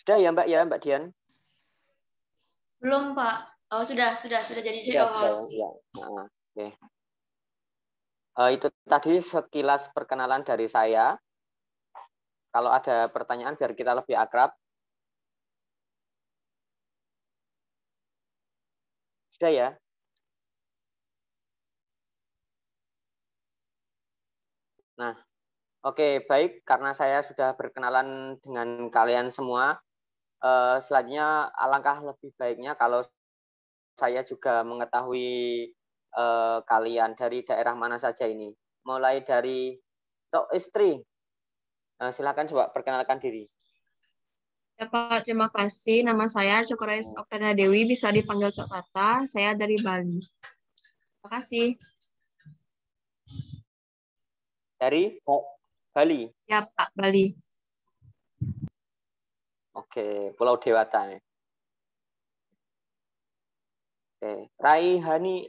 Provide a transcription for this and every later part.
Sudah ya Mbak Dian? Belum, Pak. Oh, sudah jadi Sudah, host. ya. Nah, oke. Itu tadi sekilas perkenalan dari saya. Kalau ada pertanyaan biar kita lebih akrab. Sudah ya? Nah, oke, baik. Karena saya sudah berkenalan dengan kalian semua, selanjutnya alangkah lebih baiknya kalau saya juga mengetahui kalian dari daerah mana saja ini. Mulai dari Tok Istri. Silakan coba perkenalkan diri. Ya Pak, terima kasih. Nama saya Cokorais Oktana Dewi, bisa dipanggil Cok Tata. Saya dari Bali. Terima kasih. Dari Bali? Ya Pak, Bali. Oke, Pulau Dewata. Oke. Raihani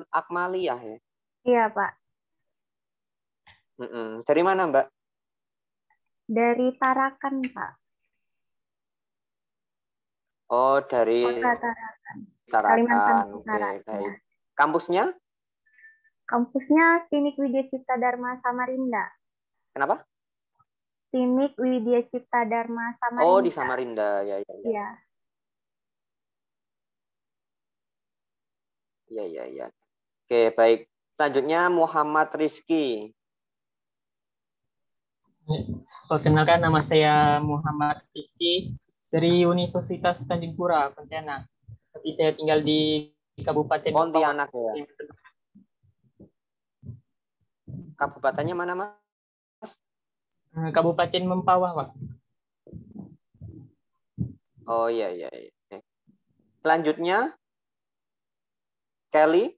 Akmaliyah ya? Iya, Pak. Dari mana, Mbak? Dari Tarakan, Pak. Oh, dari Kota Tarakan. Tarakan. Kalimantan Utara. Oke, baik. Ya. Kampusnya? Kampusnya Timik Widya Cipta Dharma Samarinda. Kenapa? Timik Widya Cipta Dharma Samarinda. Oh, di Samarinda. Ya. Iya. Ya. Oke, baik. Selanjutnya Muhammad Rizky. Perkenalkan, nama saya Muhammad Rizky dari Universitas Tanjung Pura, Pontianak. Tapi saya tinggal di Kabupaten Pontianak ya. Kabupatennya mana, Mas? Kabupaten Mempawah, Pak. Oh iya. Selanjutnya Kelly.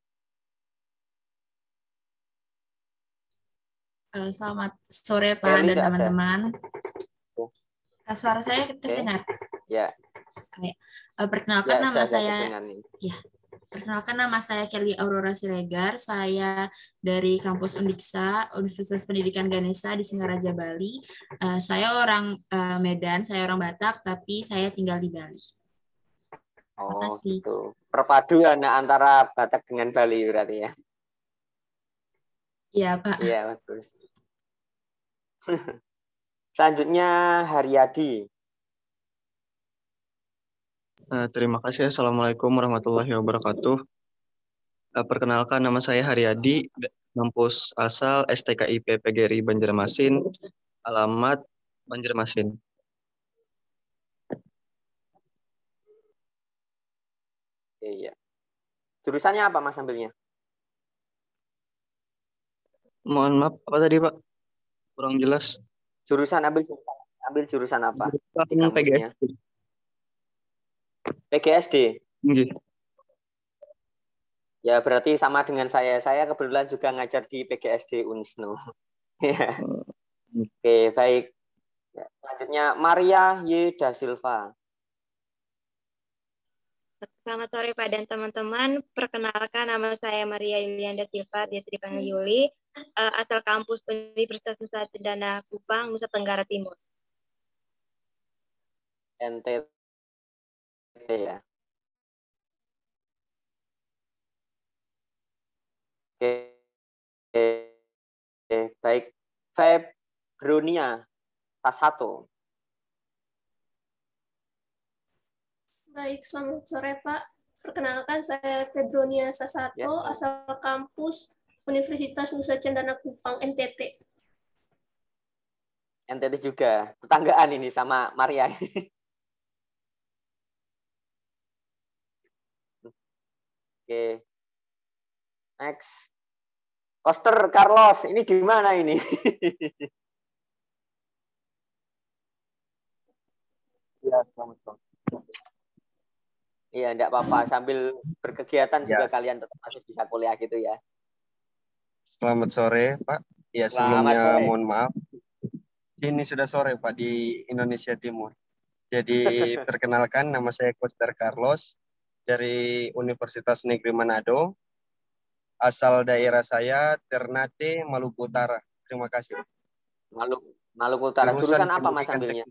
Selamat sore Pak Kelly dan teman-teman. Suara saya terdengar? Ya. Perkenalkan ya, nama saya. Ya. Perkenalkan nama saya Kelly Aurora Siregar. Saya dari kampus Undiksa, Universitas Pendidikan Ganesha di Singaraja, Bali. Saya orang Medan, saya orang Batak, tapi saya tinggal di Bali. Oh, gitu. Perpaduan antara Batak dengan Bali berarti ya. Iya, Pak. Iya, bagus. Selanjutnya Haryadi. Terima kasih. Assalamualaikum warahmatullahi wabarakatuh. Perkenalkan, nama saya Haryadi, kampus asal STKIP PGRI Banjarmasin, alamat Banjarmasin. Iya. Jurusannya apa Mas ambilnya? Mohon maaf, apa tadi Pak? Kurang jelas. Ambil jurusan apa? PGSD. PGSD. Nggih. Ya berarti sama dengan saya. Saya kebetulan juga ngajar di PGSD Unisnu. Oke, baik. Selanjutnya Maria Y. Da Silva. Selamat sore Pak dan teman-teman. Perkenalkan nama saya Maria Yulianda Silva, biasa dipanggil Yuli, asal kampus Universitas Nusa Cendana Kupang, Nusa Tenggara Timur. NTT ya. Oke, baik. Febronia Tasato. Baik, selamat sore Pak. Perkenalkan saya Febronia Sasato, asal kampus Universitas Nusa Cendana Kupang, NTT. NTT juga, tetanggaan ini sama Maria. Oke. Next. Koster Carlos, ini gimana ini? Ya, selamat. Iya, enggak apa-apa. Sambil berkegiatan juga kalian tetap masih bisa kuliah gitu ya. Selamat sore, Pak. Ya, sebelumnya mohon maaf. Ini sudah sore, Pak, di Indonesia Timur. Jadi, perkenalkan, nama saya Koster Carlos dari Universitas Negeri Manado. Asal daerah saya Ternate, Maluku Utara. Terima kasih. Maluku Utara. Jurusan apa Mas ambilnya?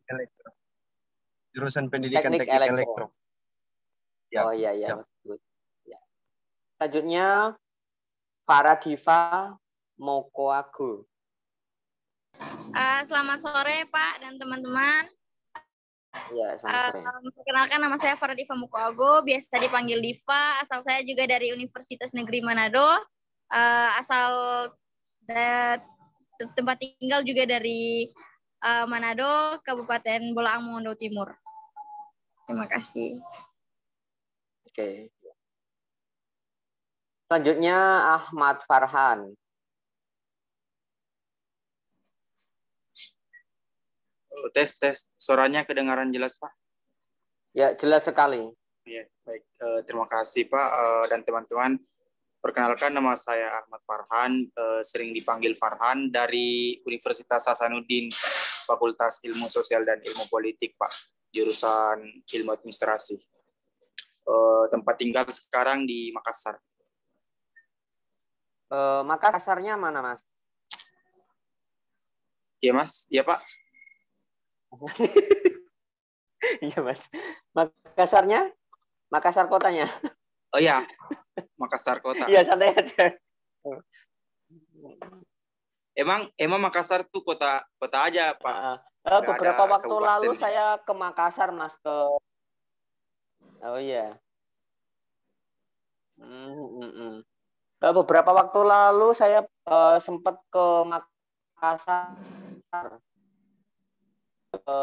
jurusan pendidikan Teknik teknik elektro. elektro. Ya, Oh iya ya. betul. Ya. Selanjutnya Faradiva Mokoago. Selamat sore Pak dan teman-teman. Ya, selamat sore. Perkenalkan nama saya Faradiva Mokoago, biasa dipanggil Diva. Asal saya juga dari Universitas Negeri Manado. Asal tempat tinggal juga dari Manado, Kabupaten Bolaang Mongondo Timur. Terima kasih. Oke. Selanjutnya Ahmad Farhan. Tes. Suaranya kedengaran jelas, Pak? Ya, jelas sekali. Ya, baik. Terima kasih, Pak, dan teman-teman. Perkenalkan, nama saya Ahmad Farhan, sering dipanggil Farhan, dari Universitas Hasanuddin, Fakultas Ilmu Sosial dan Ilmu Politik, Pak, jurusan Ilmu Administrasi. Tempat tinggal sekarang di Makassar. Makassarnya mana, Mas? Iya, Mas. Iya, Pak. Iya, Mas. Makassarnya? Makassar kotanya? Oh iya, Makassar kota. Iya, santai aja. Emang Makassar tuh kota aja, Pak. Beberapa waktu lalu saya ke Makassar, Mas, Oh iya. Beberapa waktu lalu saya sempat ke Makassar, ke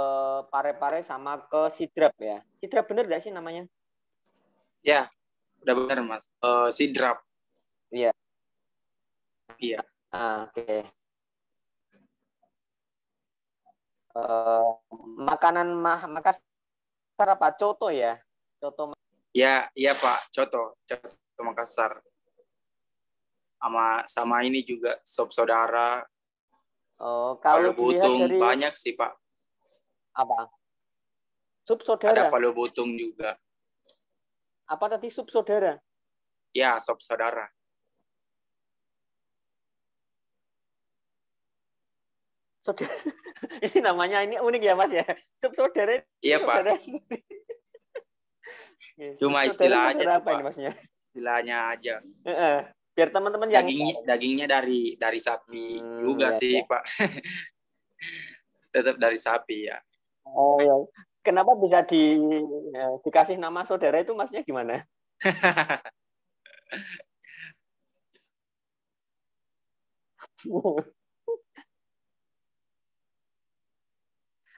Parepare sama ke Sidrap ya. Sidrap bener nggak sih namanya? Ya, udah benar, Mas. Sidrap. Iya. Iya. Oke. Makanan Makassar apa? Coto ya? Coto. Ya, iya Pak. Coto Makassar. Sama ini juga sop saudara. Kalau palu butung dari... banyak sih, Pak. Apa? Sup saudara. Ada palu butung juga. Apa tadi, sup saudara? Ya, sop saudara. Saudara. Ini namanya ini unik ya, Mas ya. Sup saudara. Iya, saudara. Pak. Cuma istilah aja tuh, apa ini, Pak. Masnya? Istilahnya aja. Biar teman-teman yang dagingnya dari sapi juga ya, sih, ya. Pak. Tetap dari sapi ya. Oh ya. Kenapa bisa dikasih nama saudara itu, Masnya gimana?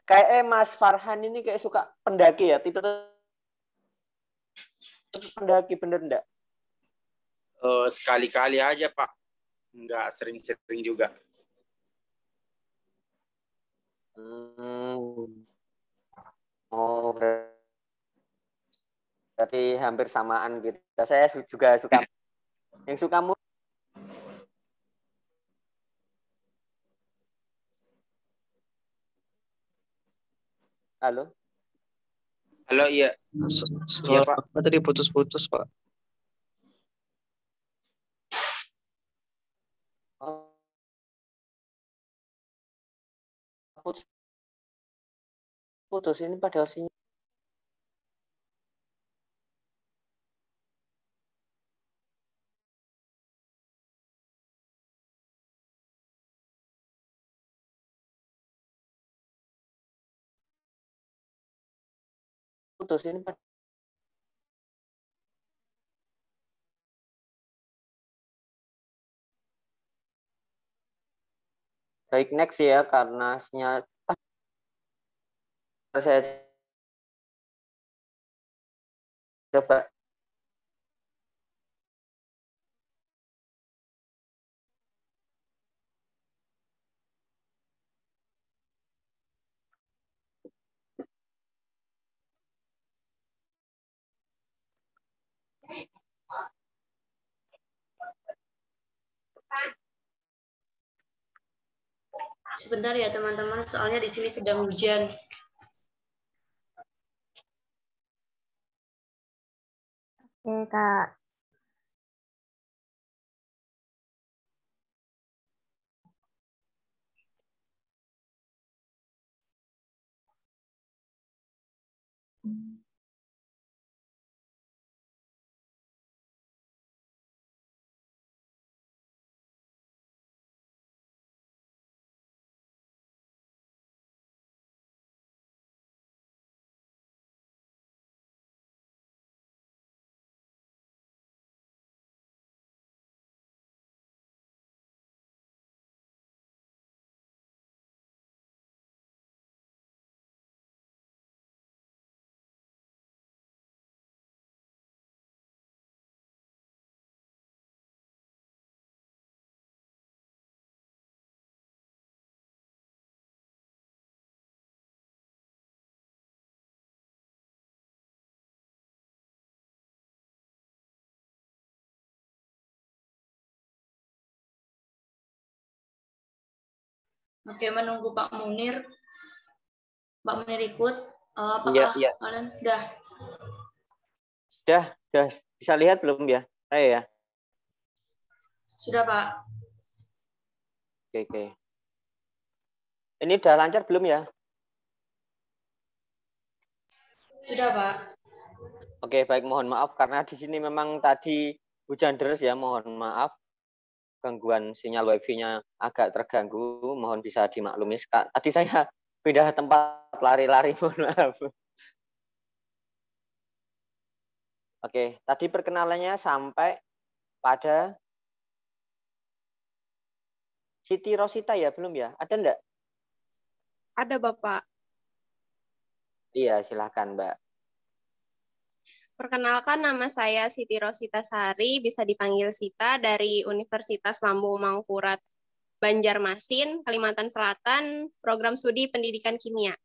Kayak Mas Farhan ini kayak suka pendaki ya, tipe pendaki, bener enggak? Sekali-kali aja, Pak. Enggak sering-sering juga. Oh, berarti hampir samaan gitu. Saya juga suka yang suka Halo? Halo, iya. Iya, Pak. Tadi putus-putus, Pak. Putus ini padahal sinyal. Putus ini baik, next ya, karena sinyal saya coba. Sebentar ya teman-teman, soalnya di sini sedang hujan. Oke, Kak. Oke, menunggu Pak Munir. Pak Munir ikut. Iya, Apakah iya. kalian sudah? Sudah bisa lihat belum ya? Saya ya. Sudah, Pak. Oke. Ini udah lancar belum ya? Sudah, Pak. Oke, baik, mohon maaf karena di sini memang tadi hujan deras ya, mohon maaf. Gangguan sinyal wifi-nya agak terganggu, mohon bisa dimaklumi. Tadi saya pindah tempat lari-lari, mohon maaf. Oke, tadi perkenalannya sampai pada Siti Rosita ya, belum ya? Ada enggak? Ada, Bapak. Iya, silahkan, Mbak. Perkenalkan, nama saya Siti Rosita Sari, bisa dipanggil Sita, dari Universitas Lambung Mangkurat Banjarmasin, Kalimantan Selatan, program studi pendidikan kimia.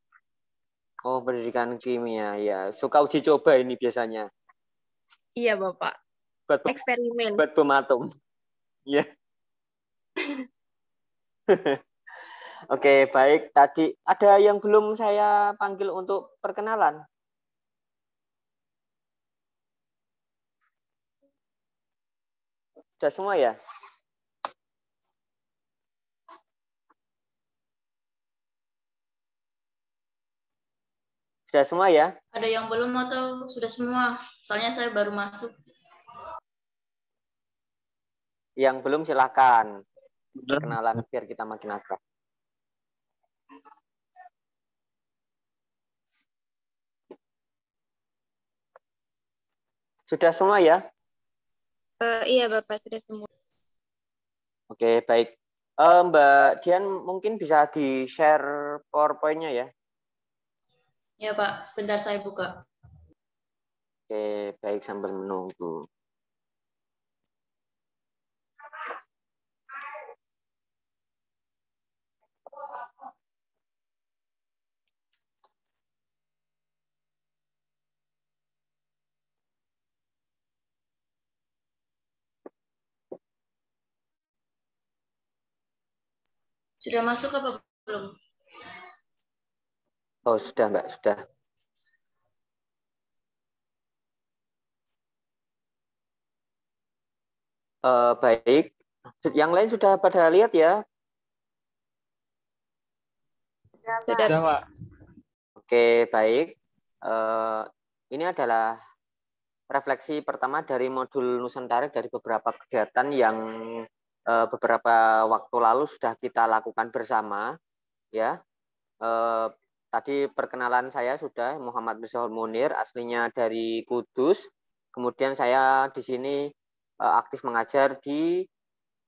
Oh, pendidikan kimia, ya. Suka uji coba ini biasanya. Iya, Bapak. Eksperimen. Buat pematum. Iya. Oke, baik. Tadi ada yang belum saya panggil untuk perkenalan? Sudah semua ya? Sudah semua ya? Ada yang belum atau sudah semua? Soalnya saya baru masuk. Yang belum silakan. Perkenalan biar kita makin akrab. Sudah semua ya? Iya, Bapak, sudah semua. Oke, baik. Mbak Dian mungkin bisa di-share PowerPoint-nya ya? Ya, Pak. Sebentar saya buka. Oke, baik, sambil menunggu. Sudah masuk apa belum? Oh, sudah, Mbak, sudah. Baik. Yang lain sudah pada lihat ya? Sudah, Pak. Oke, baik. Ini adalah refleksi pertama dari modul Nusantara dari beberapa kegiatan yang beberapa waktu lalu sudah kita lakukan bersama. Ya, tadi perkenalan saya sudah, Muhammad Misbahul Munir, aslinya dari Kudus. Kemudian saya di sini aktif mengajar di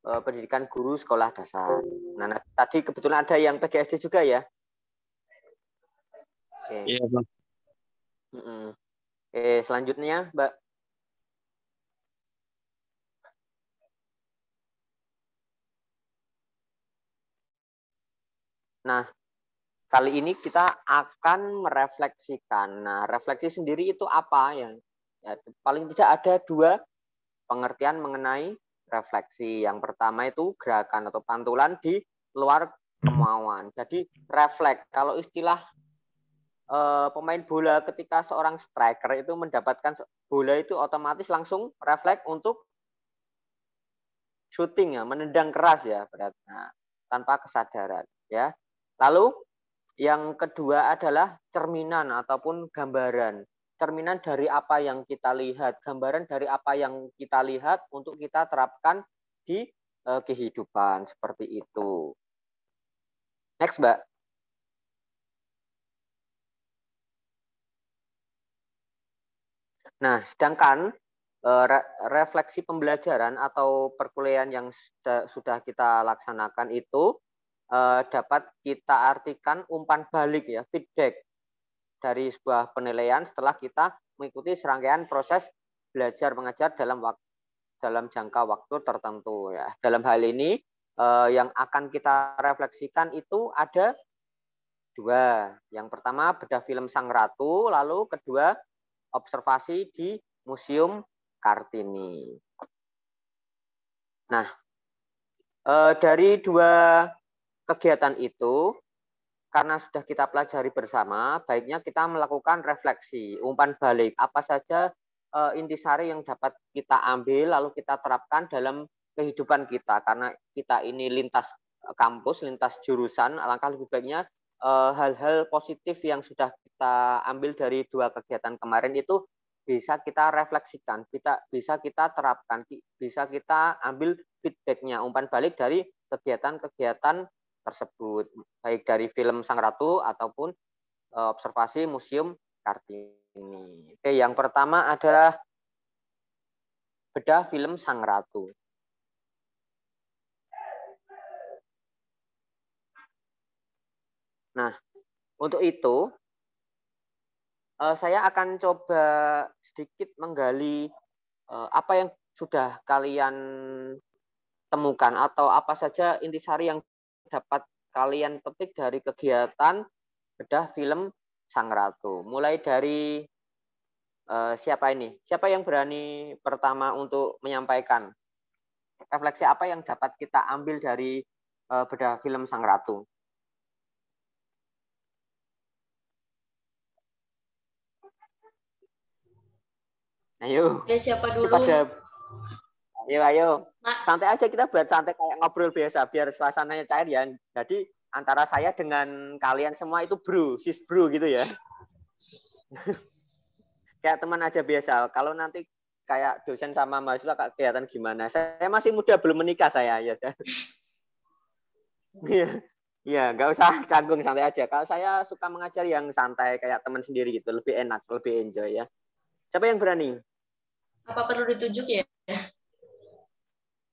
pendidikan guru sekolah dasar. Nah, tadi kebetulan ada yang PGSD juga ya? Oke. Iya, Bang. Oke, selanjutnya, Mbak. Nah, kali ini kita akan merefleksikan. Nah, refleksi sendiri itu apa ya? Paling tidak ada dua pengertian mengenai refleksi. Yang pertama itu gerakan atau pantulan di luar kemauan. Jadi refleks. Kalau istilah pemain bola ketika seorang striker itu mendapatkan bola itu otomatis langsung refleks untuk shooting ya, menendang keras ya, berarti tanpa kesadaran ya. Lalu yang kedua adalah cerminan ataupun gambaran. Cerminan dari apa yang kita lihat, gambaran dari apa yang kita lihat untuk kita terapkan di kehidupan seperti itu. Next, Mbak. Nah, sedangkan refleksi pembelajaran atau perkuliahan yang sudah kita laksanakan itu dapat kita artikan umpan balik ya, feedback dari sebuah penilaian setelah kita mengikuti serangkaian proses belajar mengajar dalam jangka waktu tertentu ya. Dalam hal ini yang akan kita refleksikan itu ada dua. Yang pertama bedah film Sang Ratu, lalu kedua observasi di Museum Kartini. Nah, dari dua kegiatan itu, karena sudah kita pelajari bersama, baiknya kita melakukan refleksi, umpan balik, apa saja intisari yang dapat kita ambil, lalu kita terapkan dalam kehidupan kita. Karena kita ini lintas kampus, lintas jurusan, alangkah lebih baiknya hal-hal positif yang sudah kita ambil dari 2 kegiatan kemarin itu bisa kita refleksikan, bisa kita terapkan, bisa kita ambil feedback-nya, umpan balik dari kegiatan-kegiatan tersebut, baik dari film Sang Ratu ataupun observasi Museum Kartini. Oke, yang pertama adalah bedah film Sang Ratu. Nah, untuk itu saya akan coba sedikit menggali apa yang sudah kalian temukan atau apa saja intisari yang dapat kalian petik dari kegiatan bedah film Sang Ratu. Mulai dari siapa ini? Siapa yang berani pertama untuk menyampaikan refleksi apa yang dapat kita ambil dari bedah film Sang Ratu? Ayo. Ya, siapa dulu? Ayo. Santai aja, kita buat santai kayak ngobrol biasa biar suasananya cair ya. Jadi antara saya dengan kalian semua itu bro, sis bro gitu ya. Kayak teman aja biasa. Kalau nanti kayak dosen sama mahasiswa kelihatan gimana. Saya masih muda, belum menikah saya ya. Iya, nggak usah canggung, santai aja. Kalau saya suka mengajar yang santai kayak teman sendiri gitu, lebih enak, lebih enjoy ya. Siapa yang berani? Apa perlu ditunjuk ya?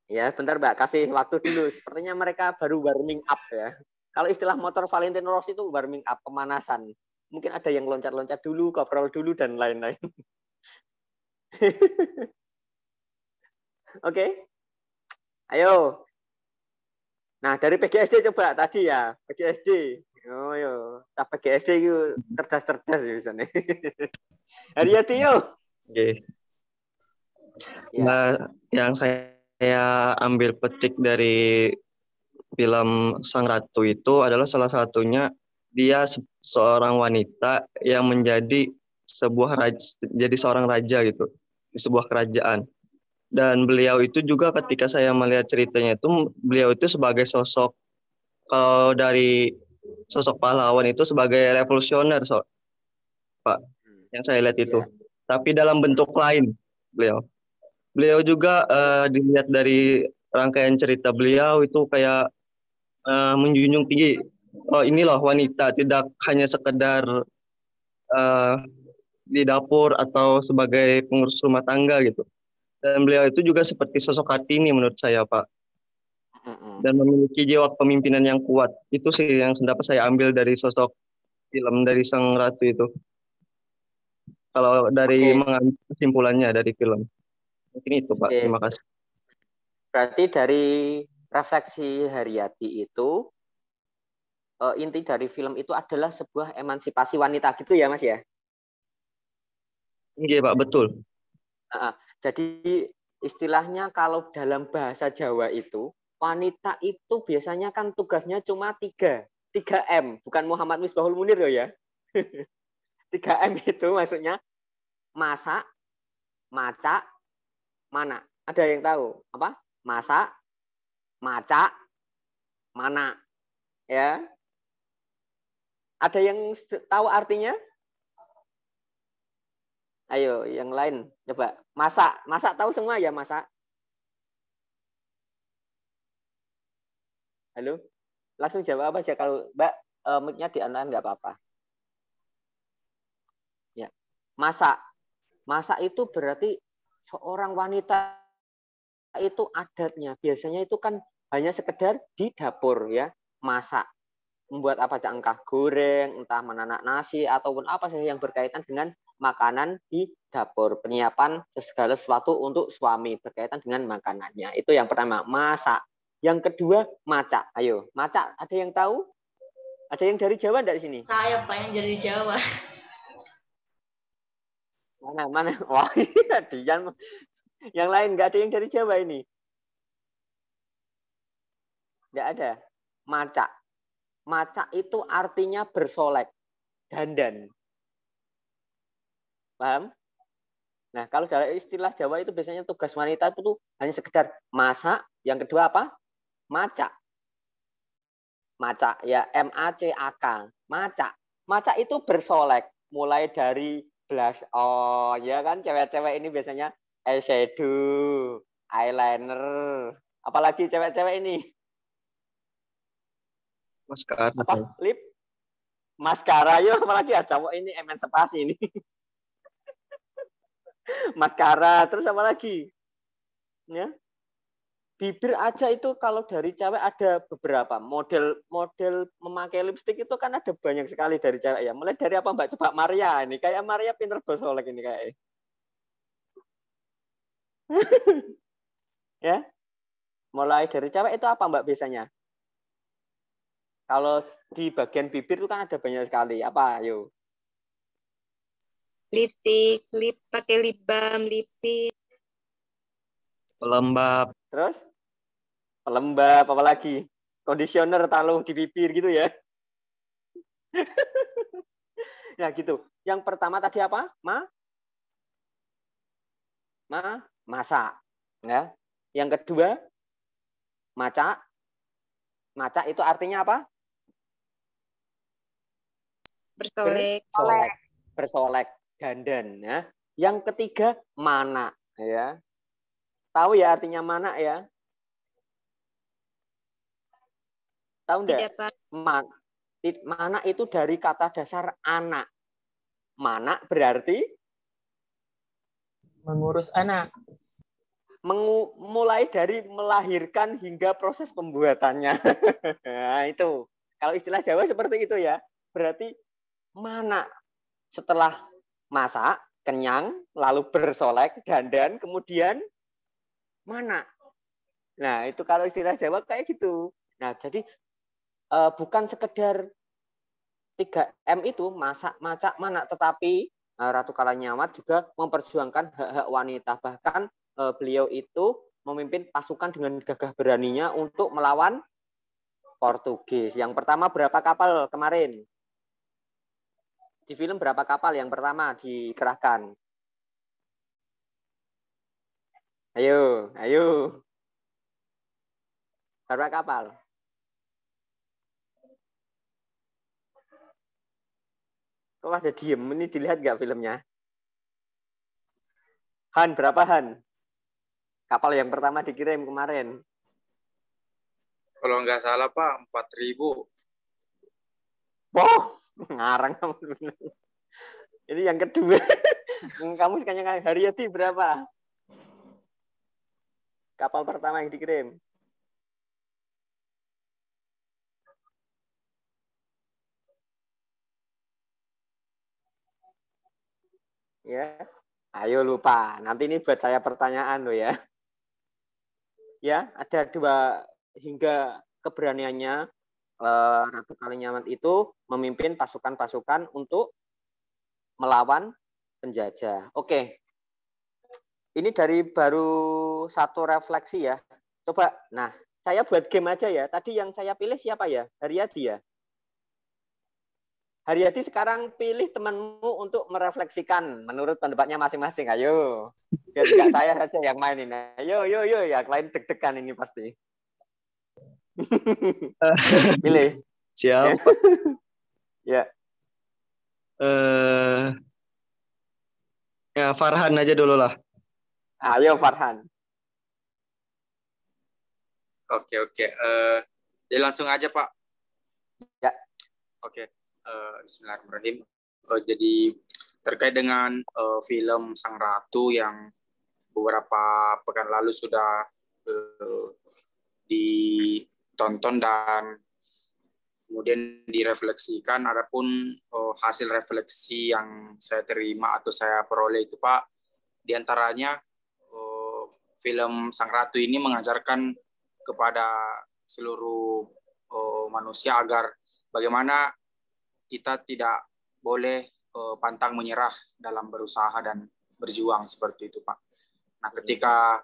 Ya, bentar Mbak, kasih waktu dulu. Sepertinya mereka baru warming up ya. Kalau istilah motor Valentino Rossi itu warming up, pemanasan. Mungkin ada yang loncat-loncat dulu, koprol dulu, dan lain-lain. Oke. Ayo. Nah, dari PGSD coba tadi ya. PGSD. Oh, yo. PGSD itu cerdas-cerdas ya misalnya. Haryati yuk. Oke. Nah, yang saya ambil petik dari film Sang Ratu itu adalah salah satunya dia seorang wanita yang menjadi seorang raja gitu di sebuah kerajaan. Dan beliau itu juga ketika saya melihat ceritanya itu, beliau itu sebagai sosok, kalau dari sosok pahlawan itu sebagai revolusioner, Pak, yang saya lihat itu. Tapi dalam bentuk lain beliau juga dilihat dari rangkaian cerita beliau itu kayak menjunjung tinggi, oh ini loh wanita, tidak hanya sekedar di dapur atau sebagai pengurus rumah tangga gitu. Dan beliau itu juga seperti sosok Kartini menurut saya, Pak. Dan memiliki jiwa kepemimpinan yang kuat. Itu sih yang dapat saya ambil dari sosok film dari Sang Ratu itu. Kalau dari mengambil kesimpulannya dari film. Mungkin itu, Pak. Terima kasih. Berarti dari refleksi Haryati itu, inti dari film itu adalah sebuah emansipasi wanita gitu ya, Mas ya? Iya, Pak. Betul. Jadi istilahnya kalau dalam bahasa Jawa itu, wanita itu biasanya kan tugasnya cuma 3M, bukan Muhammad Misbahul Munir loh ya. 3M itu maksudnya masak, macak, mana. Ada yang tahu apa? Masak, macak, mana. Ya. Ada yang tahu artinya? Ayo, yang lain coba. Masak tahu semua ya, masak? Halo? Langsung jawab apa aja, kalau Mbak mic-nya di online nggak apa-apa. Ya. Masak itu berarti seorang wanita itu adatnya biasanya itu kan hanya sekedar di dapur ya, masak. Membuat apa aja, entah goreng, entah menanak nasi ataupun apa saja yang berkaitan dengan makanan di dapur, penyiapan segala sesuatu untuk suami berkaitan dengan makanannya. Itu yang pertama, masak. Yang kedua, macak. Ayo, macak ada yang tahu? Ada yang dari Jawa enggak di sini? Saya Pak yang dari Jawa. Mana? Wah, Dian. Yang lain enggak ada yang dari Jawa ini? Enggak ada. Macak. Maca itu artinya bersolek, dandan. Paham? Nah, kalau dalam istilah Jawa itu biasanya tugas wanita itu tuh hanya sekedar masak, yang kedua apa? Maca. Maca, ya M-A-C-A-K. Maca. Maca itu bersolek, mulai dari blush on, ya kan? Cewek-cewek ini biasanya eyeshadow, eyeliner, apalagi cewek-cewek ini. Maskara. Apa? Lip? Maskara, yuk apalagi ya cowok ini emansipasi ini. Maskara, terus apa lagi? Ya. Bibir aja itu kalau dari cewek ada beberapa model memakai lipstik itu kan ada banyak sekali dari cewek ya. Mulai dari apa Mbak? Coba Maria ini. Kayak Maria pinter bersolek ini kayak. Ya. Mulai dari cewek itu apa Mbak biasanya? Kalau di bagian bibir itu kan ada banyak sekali. Apa? Ayo. Lipstik, pakai lip balm, lip tint. Pelembab. Terus? Pelembab, apa lagi? Conditioner taruh di bibir gitu ya. Ya gitu. Yang pertama tadi apa? Masak. Ya. Yang kedua, maca. Maca itu artinya apa? Bersolek, dandan. Ya. Yang ketiga, mana. Ya. Tahu ya artinya mana ya? Tahu enggak? Mana itu dari kata dasar anak. Mana berarti? Mengurus anak. Mulai dari melahirkan hingga proses pembuatannya. Nah, itu. Kalau istilah Jawa seperti itu ya. Berarti mana setelah masak, kenyang, lalu bersolek, dandan, kemudian mana. Nah, itu kalau istilah Jawa kayak gitu. Nah, jadi bukan sekedar 3M itu, masak, macak, mana, tetapi Ratu Kalanyawat juga memperjuangkan hak-hak wanita. Bahkan beliau itu memimpin pasukan dengan gagah beraninya untuk melawan Portugis. Yang pertama berapa kapal kemarin? Di film berapa kapal yang pertama dikerahkan? Ayo. Berapa kapal? Kok ada diem? Ini dilihat nggak filmnya? Han, berapa Han? Kapal yang pertama dikirim kemarin. Kalau nggak salah Pak, 4.000. Wah, ngarang kamu. Ini yang kedua. Kamu kayaknya Haryati berapa? Kapal pertama yang dikirim. Ya, ayo lupa. Nanti ini buat saya pertanyaan loh ya. Ya, ada 2 hingga keberaniannya Ratu Kalanyawat itu memimpin pasukan-pasukan untuk melawan penjajah. Oke. Ini dari baru satu refleksi ya. Coba, nah, saya buat game aja ya. Tadi yang saya pilih siapa ya? Haryati ya? Haryati sekarang pilih temanmu untuk merefleksikan menurut pendapatnya masing-masing. Ayo. Biar enggak saya saja yang main ini. Ayo. Yang lain deg-degan ini pasti. Pilih. Siapa? Ya. Ya Farhan aja dulu lah. Ayo Farhan. Oke. Jadi langsung aja Pak. Ya. Oke. Bismillahirrahmanirrahim. Jadi terkait dengan film Sang Ratu yang beberapa pekan lalu sudah ditonton dan kemudian direfleksikan. Adapun hasil refleksi yang saya terima atau saya peroleh itu Pak, diantaranya film Sang Ratu ini mengajarkan kepada seluruh manusia agar bagaimana kita tidak boleh pantang menyerah dalam berusaha dan berjuang seperti itu Pak. Nah, ketika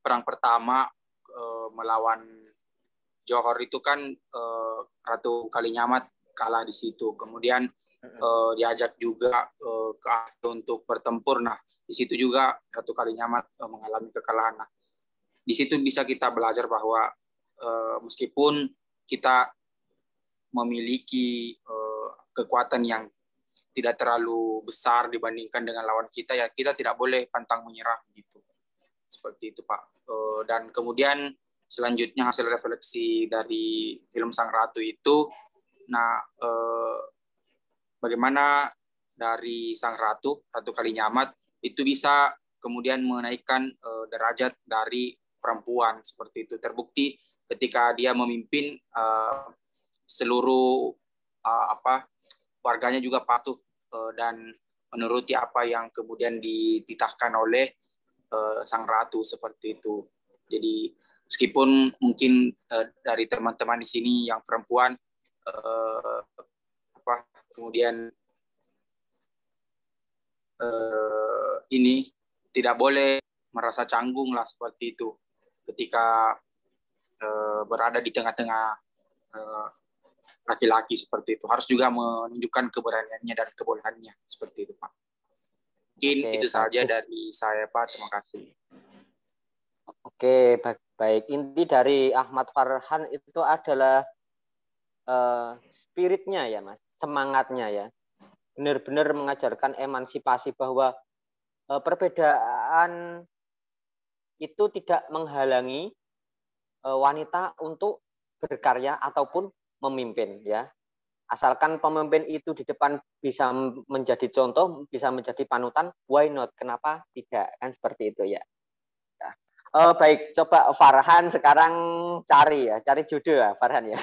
perang pertama melawan Johor itu kan Ratu Kalinyamat kalah di situ. Kemudian diajak juga ke Aceh untuk bertempur. Nah, di situ juga Ratu Kalinyamat mengalami kekalahan. Nah, di situ bisa kita belajar bahwa meskipun kita memiliki kekuatan yang tidak terlalu besar dibandingkan dengan lawan kita, ya kita tidak boleh pantang menyerah gitu. Seperti itu, Pak. Dan kemudian selanjutnya hasil refleksi dari film Sang Ratu itu, nah bagaimana dari Sang Ratu, Ratu Kalinyamat itu bisa kemudian menaikkan derajat dari perempuan seperti itu. Terbukti ketika dia memimpin seluruh warganya juga patuh dan menuruti apa yang kemudian dititahkan oleh Sang Ratu seperti itu. Jadi meskipun mungkin dari teman-teman di sini yang perempuan kemudian ini tidak boleh merasa canggung lah seperti itu ketika berada di tengah-tengah laki-laki seperti itu. Harus juga menunjukkan keberaniannya dan kebolehannya seperti itu, Pak. Mungkin itu saja dari saya, Pak. Terima kasih. Oke, baik. Inti dari Ahmad Farhan itu adalah spiritnya ya, Mas, semangatnya ya. Benar-benar mengajarkan emansipasi bahwa perbedaan itu tidak menghalangi wanita untuk berkarya ataupun memimpin ya. Asalkan pemimpin itu di depan bisa menjadi contoh, bisa menjadi panutan, why not? Kenapa tidak? Kan seperti itu ya. Baik, coba Farhan sekarang cari jodoh ya Farhan ya.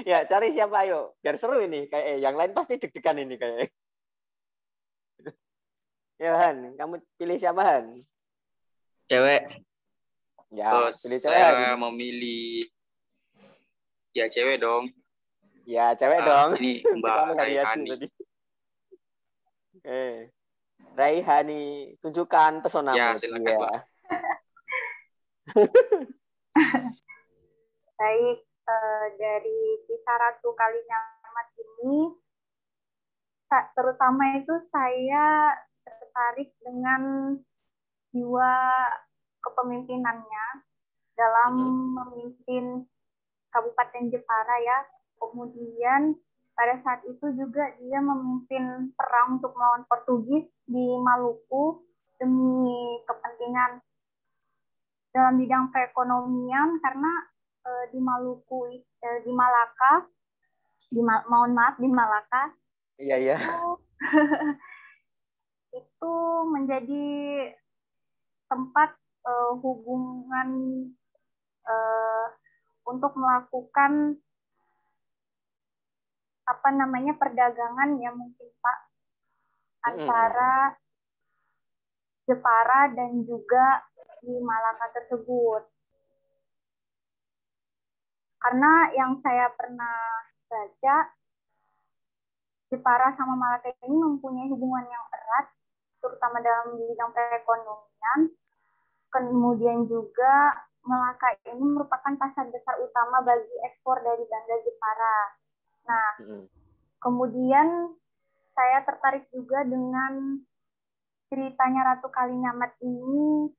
Ya, cari siapa ayo. Biar seru ini kayak yang lain pasti deg-degan ini kayak. Ya Han, kamu pilih siapa Han? Cewek. Ya, pilih cewek. Saya memilih ya cewek dong. Ya, cewek dong. Ini Mbak Raihani. Raihani, tunjukkan pesonamu. Ya, silakan, Mbak. Baik, dari kisah Ratu Kalinyamat ini, terutama itu saya tertarik dengan jiwa kepemimpinannya dalam memimpin Kabupaten Jepara ya. Kemudian pada saat itu juga dia memimpin perang untuk melawan Portugis di Maluku demi kepentingan dalam bidang perekonomian, karena di Maluku, di Malaka, di Malaka. Iya. Itu menjadi tempat hubungan untuk melakukan perdagangan ya mungkin Pak antara Jepara dan juga di Malaka tersebut. Karena yang saya pernah baca, Jepara sama Malaka ini mempunyai hubungan yang erat, terutama dalam bidang perekonomian. Kemudian juga Malaka ini merupakan pasar besar utama bagi ekspor dari Banda Jepara. Nah, kemudian saya tertarik juga dengan ceritanya Ratu Kalinyamat ini,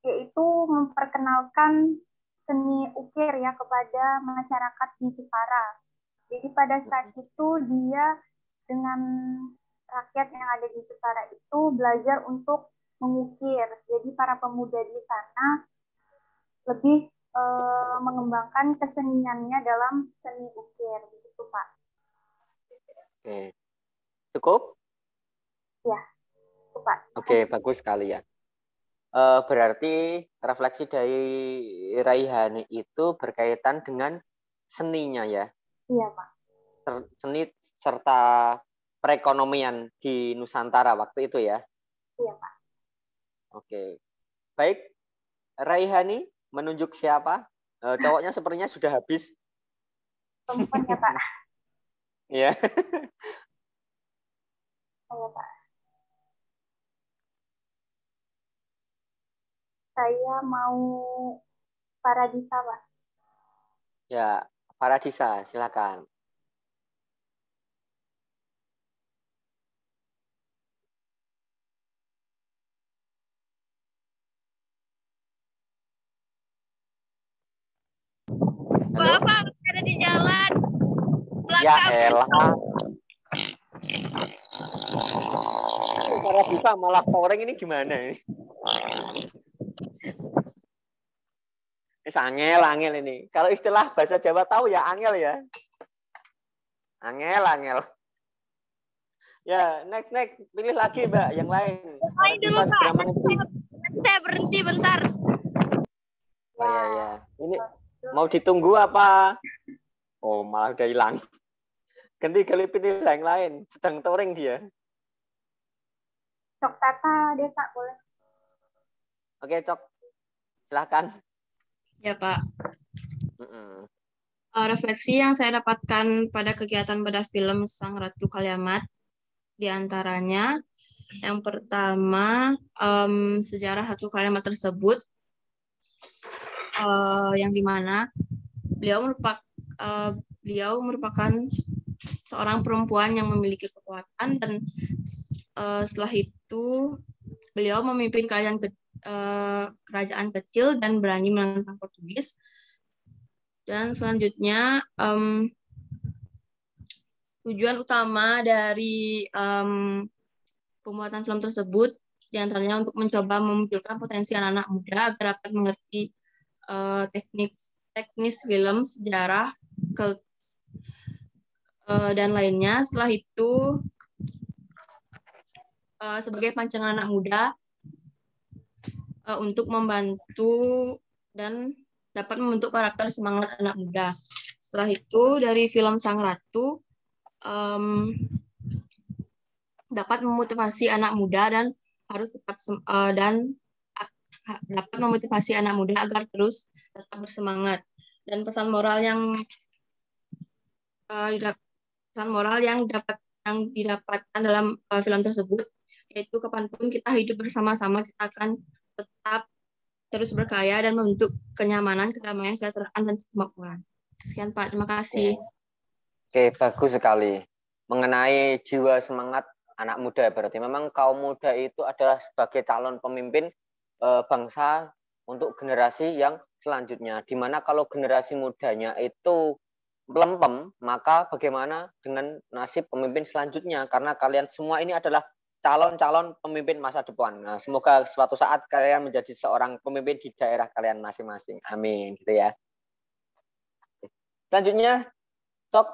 yaitu memperkenalkan seni ukir ya kepada masyarakat di Jepara. Jadi pada saat itu dia dengan rakyat yang ada di Jepara itu belajar untuk mengukir. Jadi para pemuda di sana lebih mengembangkan keseniannya dalam seni ukir, begitu Pak. Oke. Cukup? Ya, cukup Pak. Oke, bagus sekali ya. Berarti refleksi dari Raihani itu berkaitan dengan seninya ya? Iya Pak. Seni serta perekonomian di Nusantara waktu itu ya? Iya Pak. Oke. Baik, Raihani menunjuk siapa? Cowoknya sepertinya sudah habis. Perempuan ya Pak. Iya. Iya Pak. Saya mau Paradisa, Pak. Ya, Paradisa, silakan. Bapak ada di jalan. Ya elah. Paradisa malah koreng ini gimana ini? Angel ini. Kalau istilah bahasa Jawa tahu ya angel ya. Angel. Ya, next. Pilih lagi, Mbak, yang lain. Main dulu, Pak. Nanti saya berhenti bentar. Oh ya. Ini mau ditunggu apa? Oh, malah udah hilang. Ganti kali pilih yang lain. Sedang touring dia. Cok Tata, Desa, boleh. Oke, Cok. Silahkan. Ya, Pak. Refleksi yang saya dapatkan pada kegiatan pada film Sang Ratu Kaliamat, diantaranya yang pertama sejarah Ratu Kaliamat tersebut, yang dimana beliau merupakan seorang perempuan yang memiliki kekuatan, dan setelah itu beliau memimpin kerajaan kecil dan berani menentang Portugis. Dan selanjutnya tujuan utama dari pembuatan film tersebut diantaranya untuk mencoba memunculkan potensi anak-anak muda agar dapat mengerti teknis film, sejarah, dan lainnya. Setelah itu sebagai pancingan anak muda untuk membantu dan dapat membentuk karakter semangat anak muda. Setelah itu dari film Sang Ratu dapat memotivasi anak muda dan harus tetap dapat memotivasi anak muda agar terus tetap bersemangat. Dan pesan moral yang didapatkan dalam film tersebut yaitu kapanpun kita hidup bersama-sama, kita akan tetap terus berkarya dan membentuk kenyamanan, kedamaian, kesejahteraan, dan kemakmuran. Sekian, Pak. Terima kasih. Oke, bagus sekali. Mengenai jiwa semangat anak muda, berarti memang kaum muda itu adalah sebagai calon pemimpin bangsa untuk generasi yang selanjutnya. Dimana kalau generasi mudanya itu melempem, maka bagaimana dengan nasib pemimpin selanjutnya? Karena kalian semua ini adalah calon-calon pemimpin masa depan. Nah, semoga suatu saat kalian menjadi seorang pemimpin di daerah kalian masing-masing. Amin, gitu ya. Selanjutnya, Cok,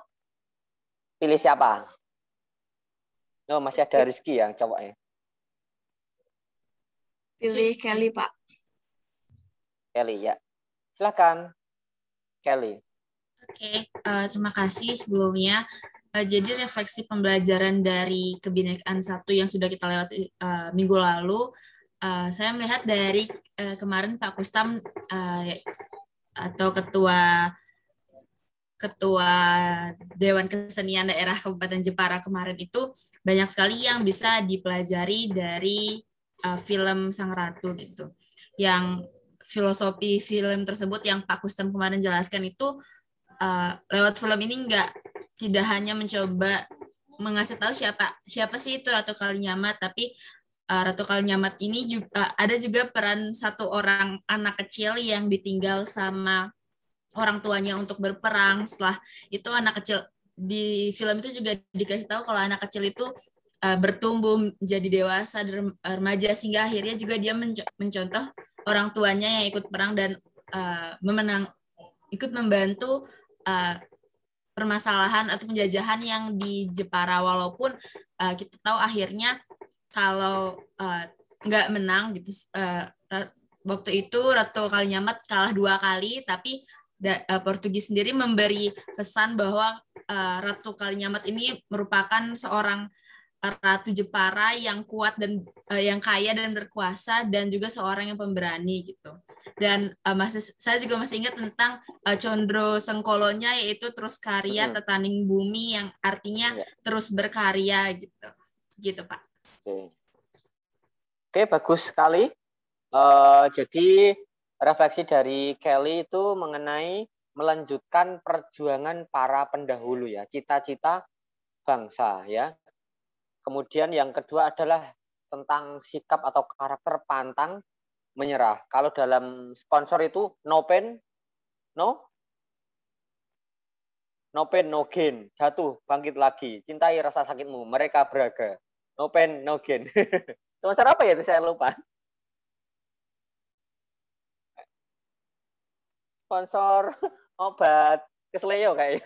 pilih siapa? Oh, masih ada Rizky yang cowoknya. Pilih Kelly, Pak. Kelly, ya. Silakan, Kelly. Oke, terima kasih sebelumnya. Jadi refleksi pembelajaran dari Kebinekaan 1 yang sudah kita lewati minggu lalu, saya melihat dari kemarin Pak Kustam atau Ketua Dewan Kesenian Daerah Kabupaten Jepara kemarin itu banyak sekali yang bisa dipelajari dari film Sang Ratu gitu. Yang filosofi film tersebut yang Pak Kustam kemarin jelaskan itu lewat film ini tidak hanya mencoba mengasih tahu siapa sih itu Ratu Kalinyamat, tapi Ratu Kalinyamat ini juga ada juga peran satu orang anak kecil yang ditinggal sama orang tuanya untuk berperang. Setelah itu anak kecil di film itu juga dikasih tahu kalau anak kecil itu bertumbuh menjadi dewasa dan remaja, sehingga akhirnya juga dia mencontoh orang tuanya yang ikut perang dan ikut membantu permasalahan atau penjajahan yang di Jepara, walaupun kita tahu akhirnya kalau nggak menang gitu. Waktu itu Ratu Kalinyamat kalah 2 kali, tapi Portugis sendiri memberi pesan bahwa Ratu Kalinyamat ini merupakan seorang Ratu Jepara yang kuat dan yang kaya dan berkuasa, dan juga seorang yang pemberani gitu. Dan saya juga masih ingat tentang Condro Sengkolonya, yaitu terus karya tetaning bumi, yang artinya terus berkarya gitu Pak. Oke, bagus sekali. Jadi refleksi dari Kelly itu mengenai melanjutkan perjuangan para pendahulu ya, cita-cita bangsa ya. Kemudian yang kedua adalah tentang sikap atau karakter pantang menyerah. Kalau dalam sponsor itu no pain, no pain, no gain. Jatuh, bangkit lagi. Cintai rasa sakitmu. Mereka beraga. No pain, no gain. Sponsor apa ya itu? Saya lupa. Sponsor obat keseleo kayak.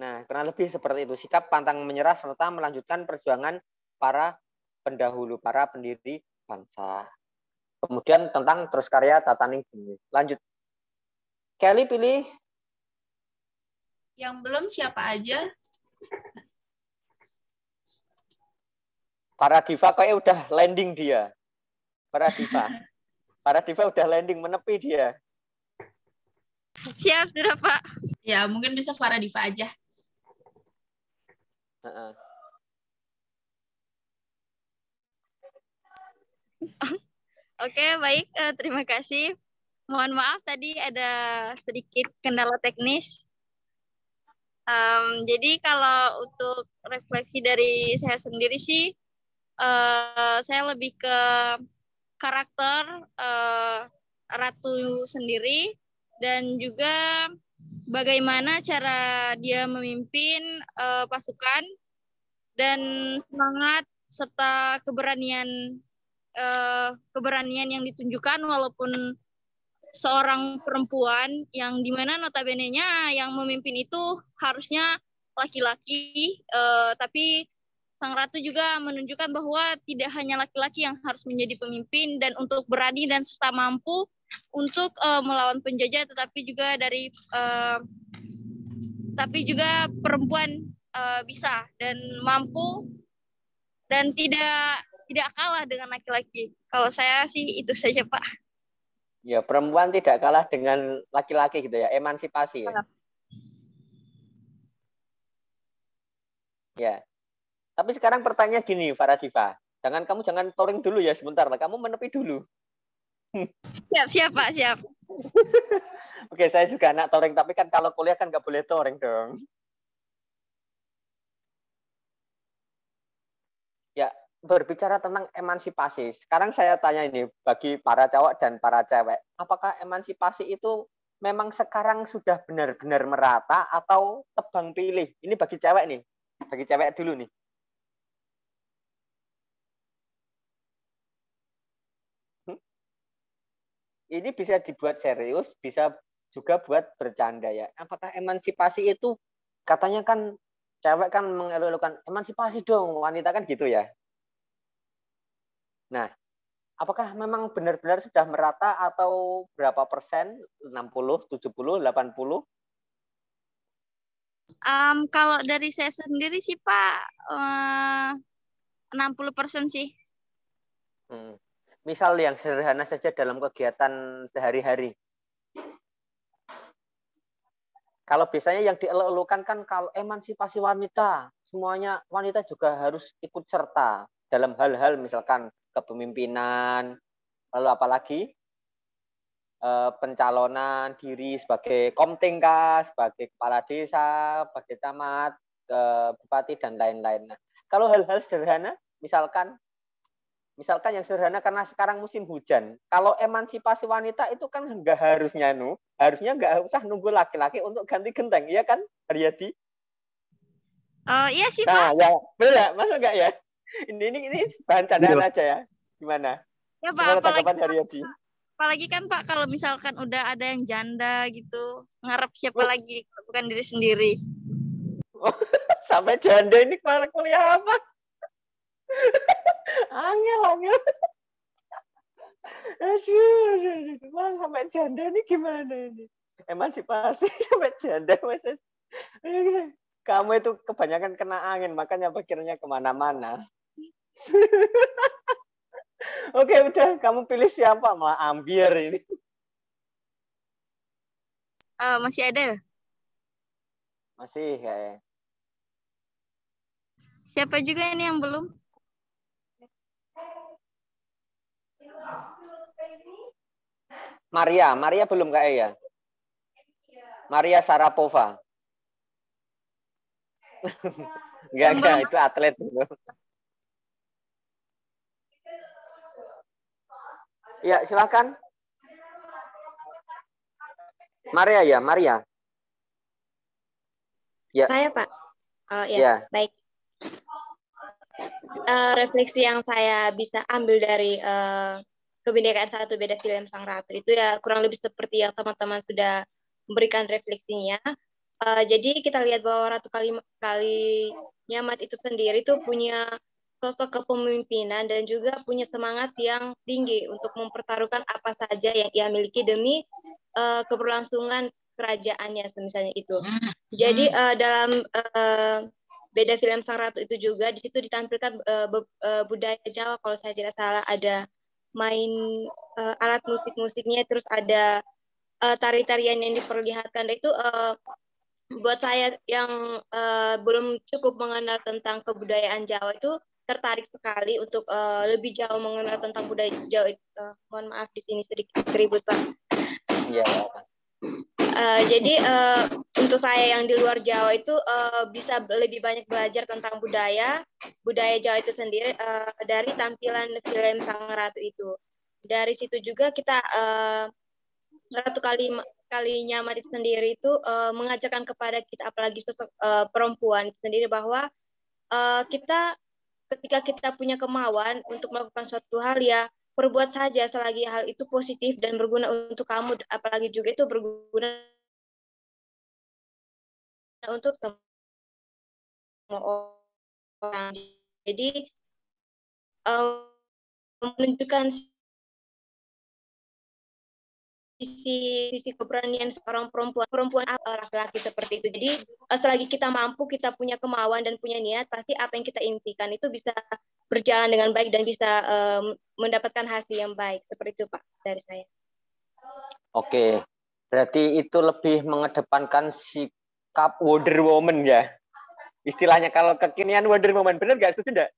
Nah, kurang lebih seperti itu. Sikap pantang menyerah serta melanjutkan perjuangan para pendahulu, para pendiri bangsa. Kemudian tentang terus karya Tataning Bumi. Lanjut. Kelly pilih. Yang belum siapa aja? Para diva kayak udah landing dia. Para diva udah landing, menepi dia. Siap, sudah Pak. Ya, mungkin bisa Faradiva aja. Oke, baik. Terima kasih. Mohon maaf tadi ada sedikit kendala teknis. Jadi kalau untuk refleksi dari saya sendiri sih, saya lebih ke karakter Ratu sendiri dan juga bagaimana cara dia memimpin pasukan dan semangat serta keberanian yang ditunjukkan walaupun seorang perempuan yang dimana notabene-nya yang memimpin itu harusnya laki-laki, tapi Sang Ratu juga menunjukkan bahwa tidak hanya laki-laki yang harus menjadi pemimpin dan untuk berani dan serta mampu untuk melawan penjajah, tetapi juga perempuan bisa dan mampu dan tidak kalah dengan laki-laki. Kalau saya sih itu saja, Pak. Ya, perempuan tidak kalah dengan laki-laki gitu ya, emansipasi ya. Ya. Tapi sekarang pertanyaan gini, Faradiva. Kamu jangan touring dulu ya sebentar lah. Kamu menepi dulu. Siap, Pak, siap. Oke, saya juga anak touring, tapi kan kalau kuliah kan nggak boleh touring dong. Ya, berbicara tentang emansipasi. Sekarang saya tanya ini bagi para cowok dan para cewek. Apakah emansipasi itu memang sekarang sudah benar-benar merata atau tebang pilih? Ini bagi cewek nih. Bagi cewek dulu nih. Ini bisa dibuat serius, bisa juga buat bercanda ya. Apakah emansipasi itu katanya kan cewek kan mengeluhkan emansipasi dong, wanita kan gitu ya. Nah, apakah memang benar-benar sudah merata atau berapa persen? 60, 70, 80? Kalau dari saya sendiri sih Pak, 60% sih. Misal yang sederhana saja dalam kegiatan sehari-hari. Kalau biasanya yang dielulukan kan kalau emansipasi wanita, semuanya wanita juga harus ikut serta dalam hal-hal misalkan kepemimpinan, lalu apalagi pencalonan diri sebagai komtingkas, sebagai kepala desa, sebagai camat, bupati dan lain-lain. Nah, kalau hal-hal sederhana, misalkan yang sederhana karena sekarang musim hujan. Kalau emansipasi wanita itu kan harusnya nggak usah nunggu laki-laki untuk ganti genteng, iya kan, Haryadi? Iya sih, Pak. Ya, benar ya? Masuk nggak ya? Ini bahan candaan aja ya. Gimana? Ya Pak, apalagi kan Pak kalau misalkan udah ada yang janda gitu, ngarep siapa lagi bukan diri sendiri. Sampai janda ini kuliah apa? Angel. Aduh, sampai janda ini gimana ini? Emansipasi sampai janda, kamu itu kebanyakan kena angin, makanya pikirnya kemana-mana. Oke, udah, kamu pilih siapa? Malah ambiar ini. Masih ada? Masih, kayak. Siapa juga ini yang belum? Maria belum Kak ya? Maria Sarapova. Enggak, itu atlet. Ya, silakan. Maria ya, Maria. Ya. Saya, Pak. Oh ya, Ya. baik. Refleksi yang saya bisa ambil dari Kebinekaan Satu Beda Film Sang Ratu itu ya kurang lebih seperti yang teman-teman sudah memberikan refleksinya. Jadi kita lihat bahwa Ratu Kalinyamat itu sendiri itu punya sosok kepemimpinan dan juga punya semangat yang tinggi untuk mempertaruhkan apa saja yang ia miliki demi keberlangsungan kerajaannya, misalnya itu. Jadi dalam Beda Film Sang Ratu itu juga di situ ditampilkan budaya Jawa, kalau saya tidak salah ada main alat musik-musiknya, terus ada tari-tarian yang diperlihatkan. Dan itu buat saya yang belum cukup mengenal tentang kebudayaan Jawa itu tertarik sekali untuk lebih jauh mengenal tentang budaya Jawa. Mohon maaf di sini sedikit ribut, Pak. Iya. Jadi untuk saya yang di luar Jawa itu bisa lebih banyak belajar tentang budaya Jawa itu sendiri dari tampilan film Sang Ratu itu. Dari situ juga kita Ratu Kalinyamat itu sendiri itu mengajarkan kepada kita, apalagi sosok perempuan itu sendiri, bahwa kita ketika kita punya kemauan untuk melakukan suatu hal ya perbuat saja selagi hal itu positif dan berguna untuk kamu, apalagi juga itu berguna untuk semua orang. Jadi menunjukkan sisi keberanian seorang perempuan laki-laki seperti itu. Jadi selagi kita mampu, kita punya kemauan dan punya niat, pasti apa yang kita impikan itu bisa berjalan dengan baik dan bisa mendapatkan hasil yang baik. Seperti itu, Pak, dari saya. Oke, berarti itu lebih mengedepankan sikap Wonder Woman ya. Istilahnya kalau kekinian Wonder Woman, benar nggak? Setuju nggak?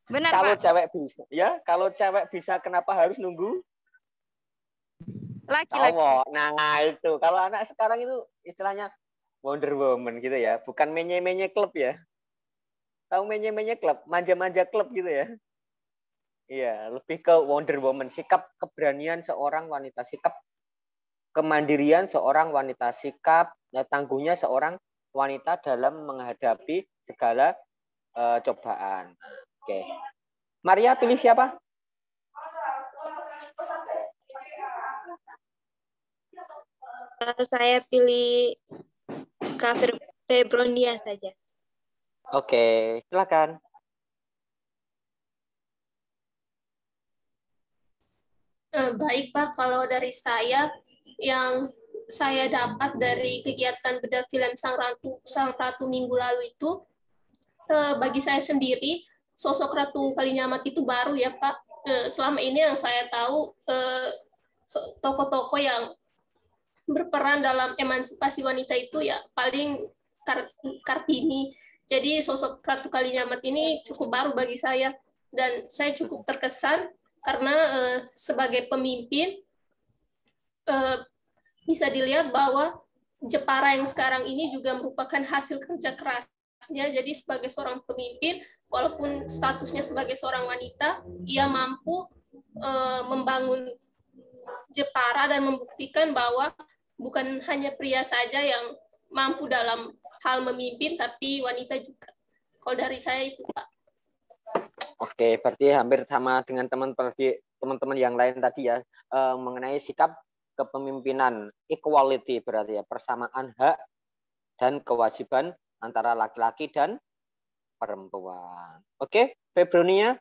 Benar, kalau Pak. Cewek bisa, ya, kalau cewek bisa, kenapa harus nunggu laki-laki? Nah itu, kalau anak sekarang itu istilahnya Wonder Woman gitu ya, bukan menye-menye klub ya. Tahu menye-menye klub, manja-manja klub gitu ya. Iya, lebih ke Wonder Woman, sikap keberanian seorang wanita, sikap kemandirian seorang wanita, sikap tangguhnya seorang wanita dalam menghadapi segala cobaan. Oke. Maria pilih siapa? Saya pilih Kak Febronia saja. Oke, silakan. Baik, Pak. Kalau dari saya, yang saya dapat dari kegiatan bedah film Sang Ratu minggu lalu itu, bagi saya sendiri, sosok Ratu Kalinyamat itu baru ya, Pak. Selama ini yang saya tahu, tokoh-tokoh yang berperan dalam emansipasi wanita itu ya paling Kartini. Jadi sosok Ratu Kalinyamat ini cukup baru bagi saya, dan saya cukup terkesan karena sebagai pemimpin bisa dilihat bahwa Jepara yang sekarang ini juga merupakan hasil kerja kerasnya. Jadi sebagai seorang pemimpin, walaupun statusnya sebagai seorang wanita, ia mampu membangun Jepara dan membuktikan bahwa bukan hanya pria saja yang mampu dalam hal memimpin, tapi wanita juga. Kalau dari saya itu, Pak. Oke, berarti hampir sama dengan teman-teman yang lain tadi ya, mengenai sikap kepemimpinan, equality berarti ya, persamaan hak dan kewajiban antara laki-laki dan perempuan. Oke, Febronia,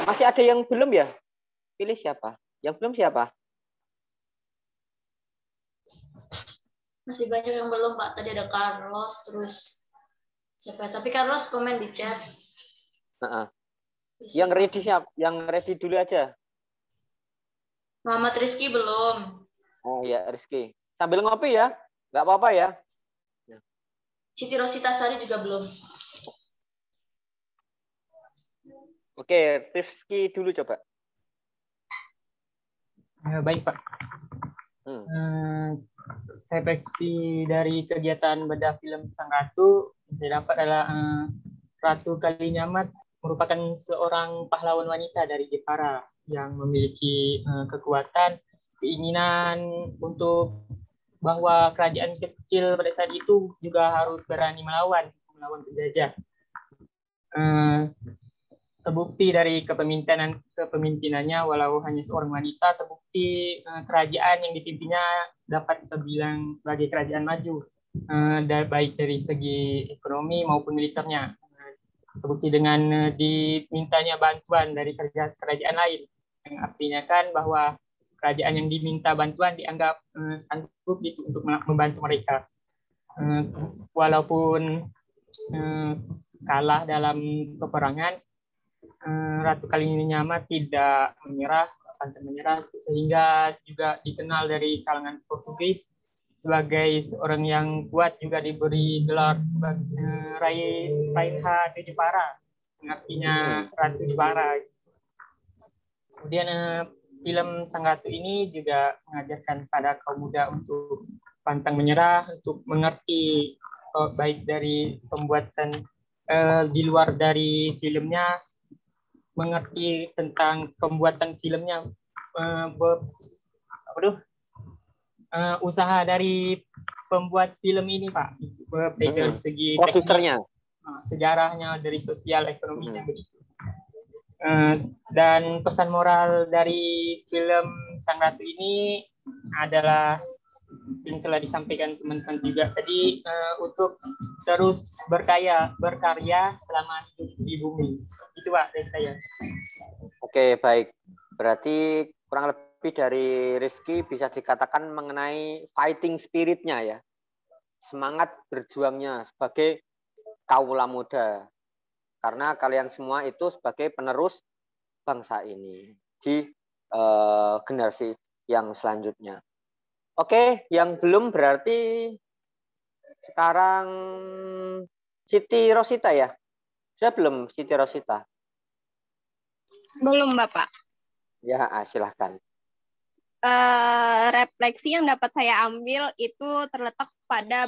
masih ada yang belum ya? Pilih siapa? Yang belum siapa? Masih banyak yang belum, Pak. Tadi ada Carlos, terus siapa? Tapi Carlos komen di chat. Yang ready siapa? Yang ready dulu aja. Muhammad Rizky belum. Oh ya, Rizky. Sambil ngopi ya. Nggak apa-apa ya. Siti Rosita Sari juga belum. Oke, Rizky dulu coba. Baik, Pak. Refleksi dari kegiatan bedah film Sang Ratu saya dapat adalah Ratu Kalinyamat merupakan seorang pahlawan wanita dari Jepara yang memiliki kekuatan, keinginan untuk bahwa kerajaan kecil pada saat itu juga harus berani melawan penjajah. Terbukti dari kepemimpinannya, walau hanya seorang wanita, terbukti kerajaan yang dipimpinnya dapat terbilang sebagai kerajaan maju, baik dari segi ekonomi maupun militernya. Terbukti dengan dimintanya bantuan dari kerajaan lain, yang artinya kan bahwa kerajaan yang diminta bantuan dianggap sanggup gitu untuk membantu mereka. Walaupun kalah dalam peperangan, Ratu Kalinyamat tidak menyerah, pantang menyerah, sehingga juga dikenal dari kalangan Portugis sebagai seorang yang kuat, juga diberi gelar sebagai Rainha de Jepara, yang artinya Ratu Jepara. Kemudian film Sang Ratu ini juga mengajarkan pada kaum muda untuk pantang menyerah, untuk mengerti baik dari pembuatan di luar dari filmnya, mengerti tentang pembuatan filmnya, usaha dari pembuat film ini, Pak, dari segi produsernya, sejarahnya, dari sosial ekonominya begitu. Dan pesan moral dari film Sang Ratu ini adalah yang telah disampaikan teman-teman juga tadi, untuk terus berkarya selama hidup di bumi. Itu, Pak, dari saya. Oke, baik. Berarti kurang lebih dari Rizky bisa dikatakan mengenai fighting spirit-nya ya. Semangat berjuangnya sebagai kaula muda. Karena kalian semua itu sebagai penerus bangsa ini di generasi yang selanjutnya. Oke, yang belum berarti sekarang Siti Rosita ya? Sudah belum Siti Rosita? Belum, Bapak. Ya, silahkan. Refleksi yang dapat saya ambil itu terletak pada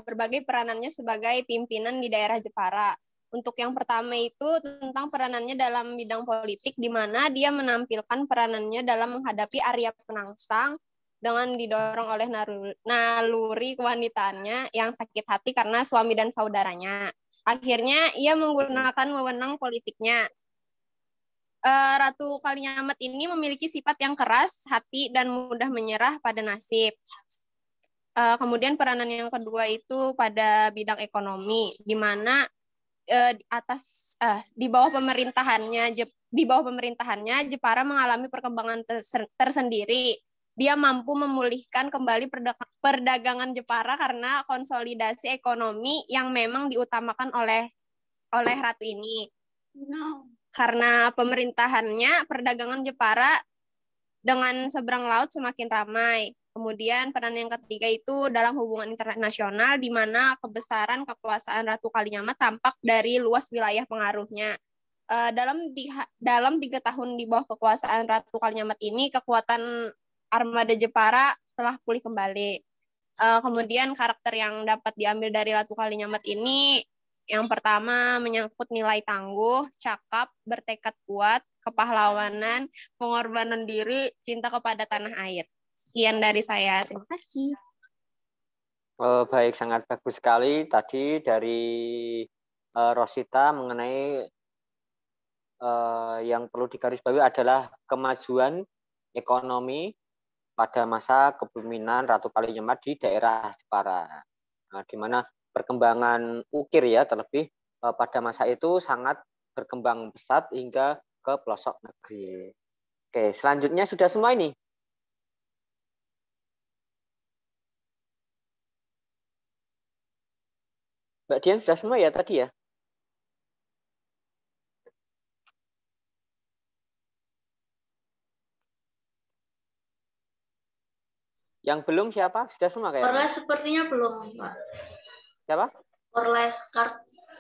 berbagai peranannya sebagai pimpinan di daerah Jepara. Untuk yang pertama itu tentang peranannya dalam bidang politik, di mana dia menampilkan peranannya dalam menghadapi Arya Penangsang dengan didorong oleh naluri kewanitaannya yang sakit hati karena suami dan saudaranya. Akhirnya ia menggunakan wewenang politiknya. Ratu Kalinyamat ini memiliki sifat yang keras hati dan mudah menyerah pada nasib. Kemudian peranan yang kedua itu pada bidang ekonomi, di mana di bawah pemerintahannya Jepara mengalami perkembangan tersendiri. Dia mampu memulihkan kembali perdagangan Jepara karena konsolidasi ekonomi yang memang diutamakan oleh ratu ini. Karena pemerintahannya, perdagangan Jepara dengan seberang laut semakin ramai. Kemudian peran yang ketiga itu dalam hubungan internasional, di mana kebesaran kekuasaan Ratu Kalinyamat tampak dari luas wilayah pengaruhnya. Dalam 3 tahun di bawah kekuasaan Ratu Kalinyamat ini, kekuatan armada Jepara telah pulih kembali. Kemudian karakter yang dapat diambil dari Ratu Kalinyamat ini, yang pertama menyangkut nilai tangguh, cakap, bertekad kuat, kepahlawanan, pengorbanan diri, cinta kepada tanah air. Sekian dari saya. Terima kasih. Baik, sangat bagus sekali tadi dari Rosita mengenai yang perlu digarisbawahi adalah kemajuan ekonomi pada masa kepemimpinan Ratu Kalinyamat di daerah Jepara. Nah, di mana perkembangan ukir ya, terlebih pada masa itu sangat berkembang pesat hingga ke pelosok negeri. Oke, selanjutnya sudah semua ini. Mbak Dian sudah semua ya tadi ya? Yang belum siapa? Sudah semua kayaknya? Orles sepertinya belum, Pak. Siapa? Orles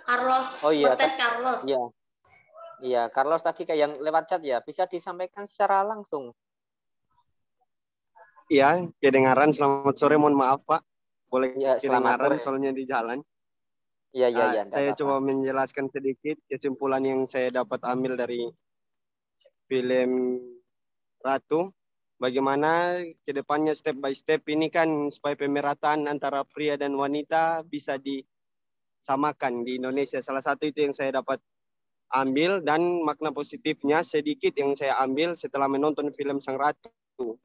Carlos. Oh iya. Carlos. Iya. Iya, Carlos tadi kayak yang lewat chat ya. Bisa disampaikan secara langsung. Iya, kedengaran. Selamat sore, mohon maaf Pak. Boleh Ya, selamat kedengaran sore. soalnya di jalan. Iya, iya, iya. Saya coba menjelaskan sedikit kesimpulan yang saya dapat ambil dari film Ratu. Bagaimana ke depannya step by step ini kan supaya pemerataan antara pria dan wanita bisa disamakan di Indonesia. Salah satu itu yang saya dapat ambil, dan makna positifnya sedikit yang saya ambil setelah menonton film Sang Ratu.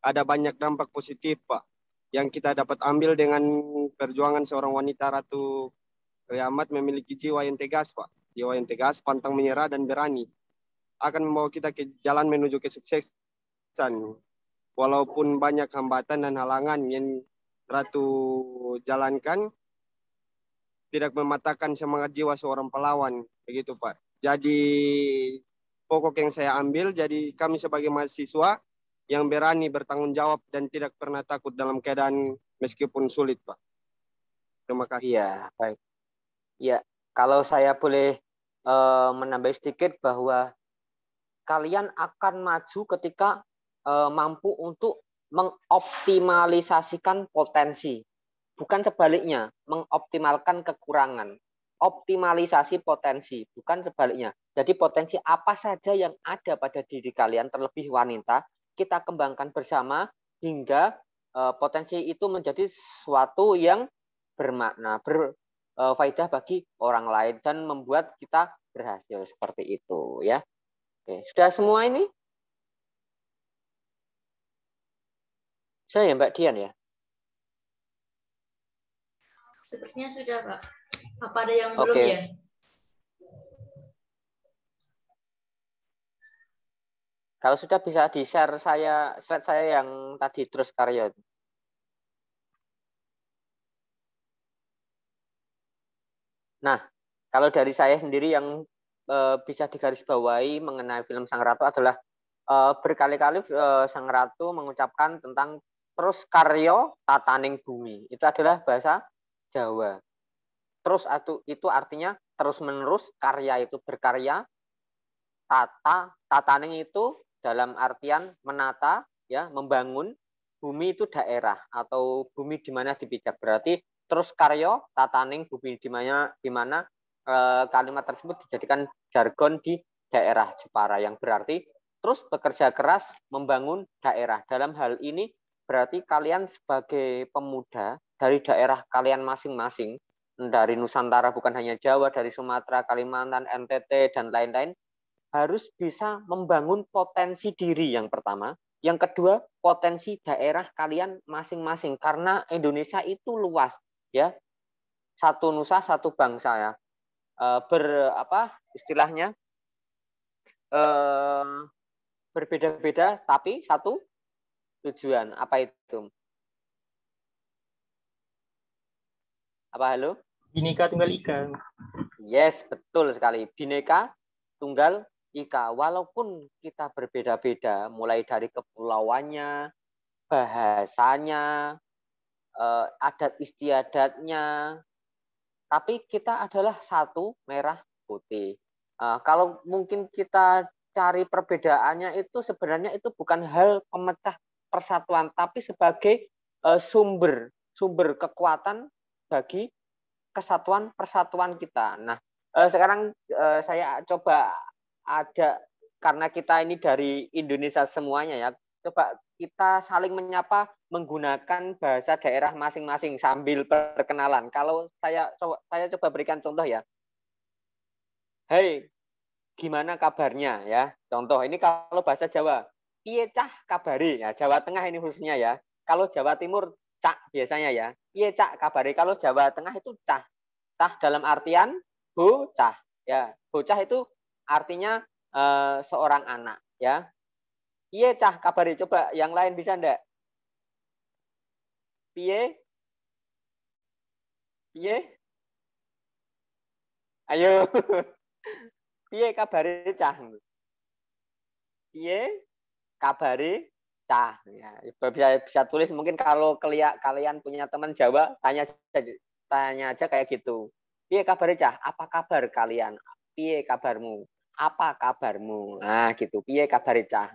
Ada banyak dampak positif, Pak, yang kita dapat ambil dengan perjuangan seorang wanita Ratu Kiamat memiliki jiwa yang tegas, Pak. Jiwa yang tegas, pantang menyerah, dan berani. Akan membawa kita ke jalan menuju kesuksesan. Walaupun banyak hambatan dan halangan yang Ratu jalankan, tidak mematahkan semangat jiwa seorang pahlawan. Begitu, Pak. Jadi, pokok yang saya ambil, jadi kami sebagai mahasiswa yang berani bertanggung jawab dan tidak pernah takut dalam keadaan meskipun sulit, Pak. Terima kasih. Iya, baik. Ya, kalau saya boleh menambah sedikit bahwa kalian akan maju ketika mampu untuk mengoptimalisasikan potensi. Bukan sebaliknya, mengoptimalkan kekurangan. Optimalisasi potensi, bukan sebaliknya. Jadi potensi apa saja yang ada pada diri kalian, terlebih wanita, kita kembangkan bersama hingga potensi itu menjadi sesuatu yang bermakna, berfaedah bagi orang lain dan membuat kita berhasil seperti itu, ya. Oke, sudah semua ini? Saya Mbak Dian ya. Sepertinya sudah, Pak. Apa ada yang belum ya? Kalau sudah bisa di-share slide saya yang tadi terus karya. Nah, kalau dari saya sendiri yang bisa digarisbawahi mengenai film Sang Ratu adalah berkali-kali Sang Ratu mengucapkan tentang terus karyo tataning bumi. Itu adalah bahasa Jawa. Terus itu artinya terus-menerus, karya itu berkarya, tataning itu dalam artian menata, ya, membangun, bumi itu daerah atau bumi di mana dipijak. Berarti terus karyo tataning bumi di mana kalimat tersebut dijadikan jargon di daerah Jepara yang berarti terus bekerja keras membangun daerah. Dalam hal ini berarti kalian sebagai pemuda dari daerah kalian masing-masing, dari Nusantara, bukan hanya Jawa, dari Sumatera, Kalimantan, NTT, dan lain-lain, harus bisa membangun potensi diri yang pertama. Yang kedua, potensi daerah kalian masing-masing. Karena Indonesia itu luas, ya. Satu nusa, satu bangsa, ya. Istilahnya berbeda-beda, tapi satu tujuan. Apa itu? Apa, halo? Bhinneka Tunggal Ika. Yes, betul sekali. Bhinneka Tunggal Ika. Walaupun kita berbeda-beda, mulai dari kepulauannya, bahasanya, adat istiadatnya, tapi kita adalah satu, merah putih. Kalau mungkin kita cari perbedaannya itu sebenarnya itu bukan hal pemecah persatuan, tapi sebagai sumber kekuatan bagi kesatuan persatuan kita. Nah, sekarang saya coba karena kita ini dari Indonesia semuanya, ya, coba kita saling menyapa menggunakan bahasa daerah masing-masing sambil perkenalan. Kalau saya coba berikan contoh, ya. Hei, gimana kabarnya, ya? Contoh ini kalau bahasa Jawa, piye cah kabari, ya. Jawa Tengah ini khususnya, ya. Kalau Jawa Timur cak biasanya, ya. Piye cak kabari. Kalau Jawa Tengah itu cah. Cah dalam artian bocah, ya. Bocah itu artinya seorang anak, ya. Piye cah kabari, coba yang lain bisa ndak? Piye? Piye? Ayo. Piye kabare cah? Piye kabare cah? Ya, bisa tulis mungkin kalau kalian punya teman Jawa tanya aja kayak gitu. Piye kabare cah? Apa kabar kalian? Piye kabarmu? Apa kabarmu? Nah, gitu. Piye kabare cah?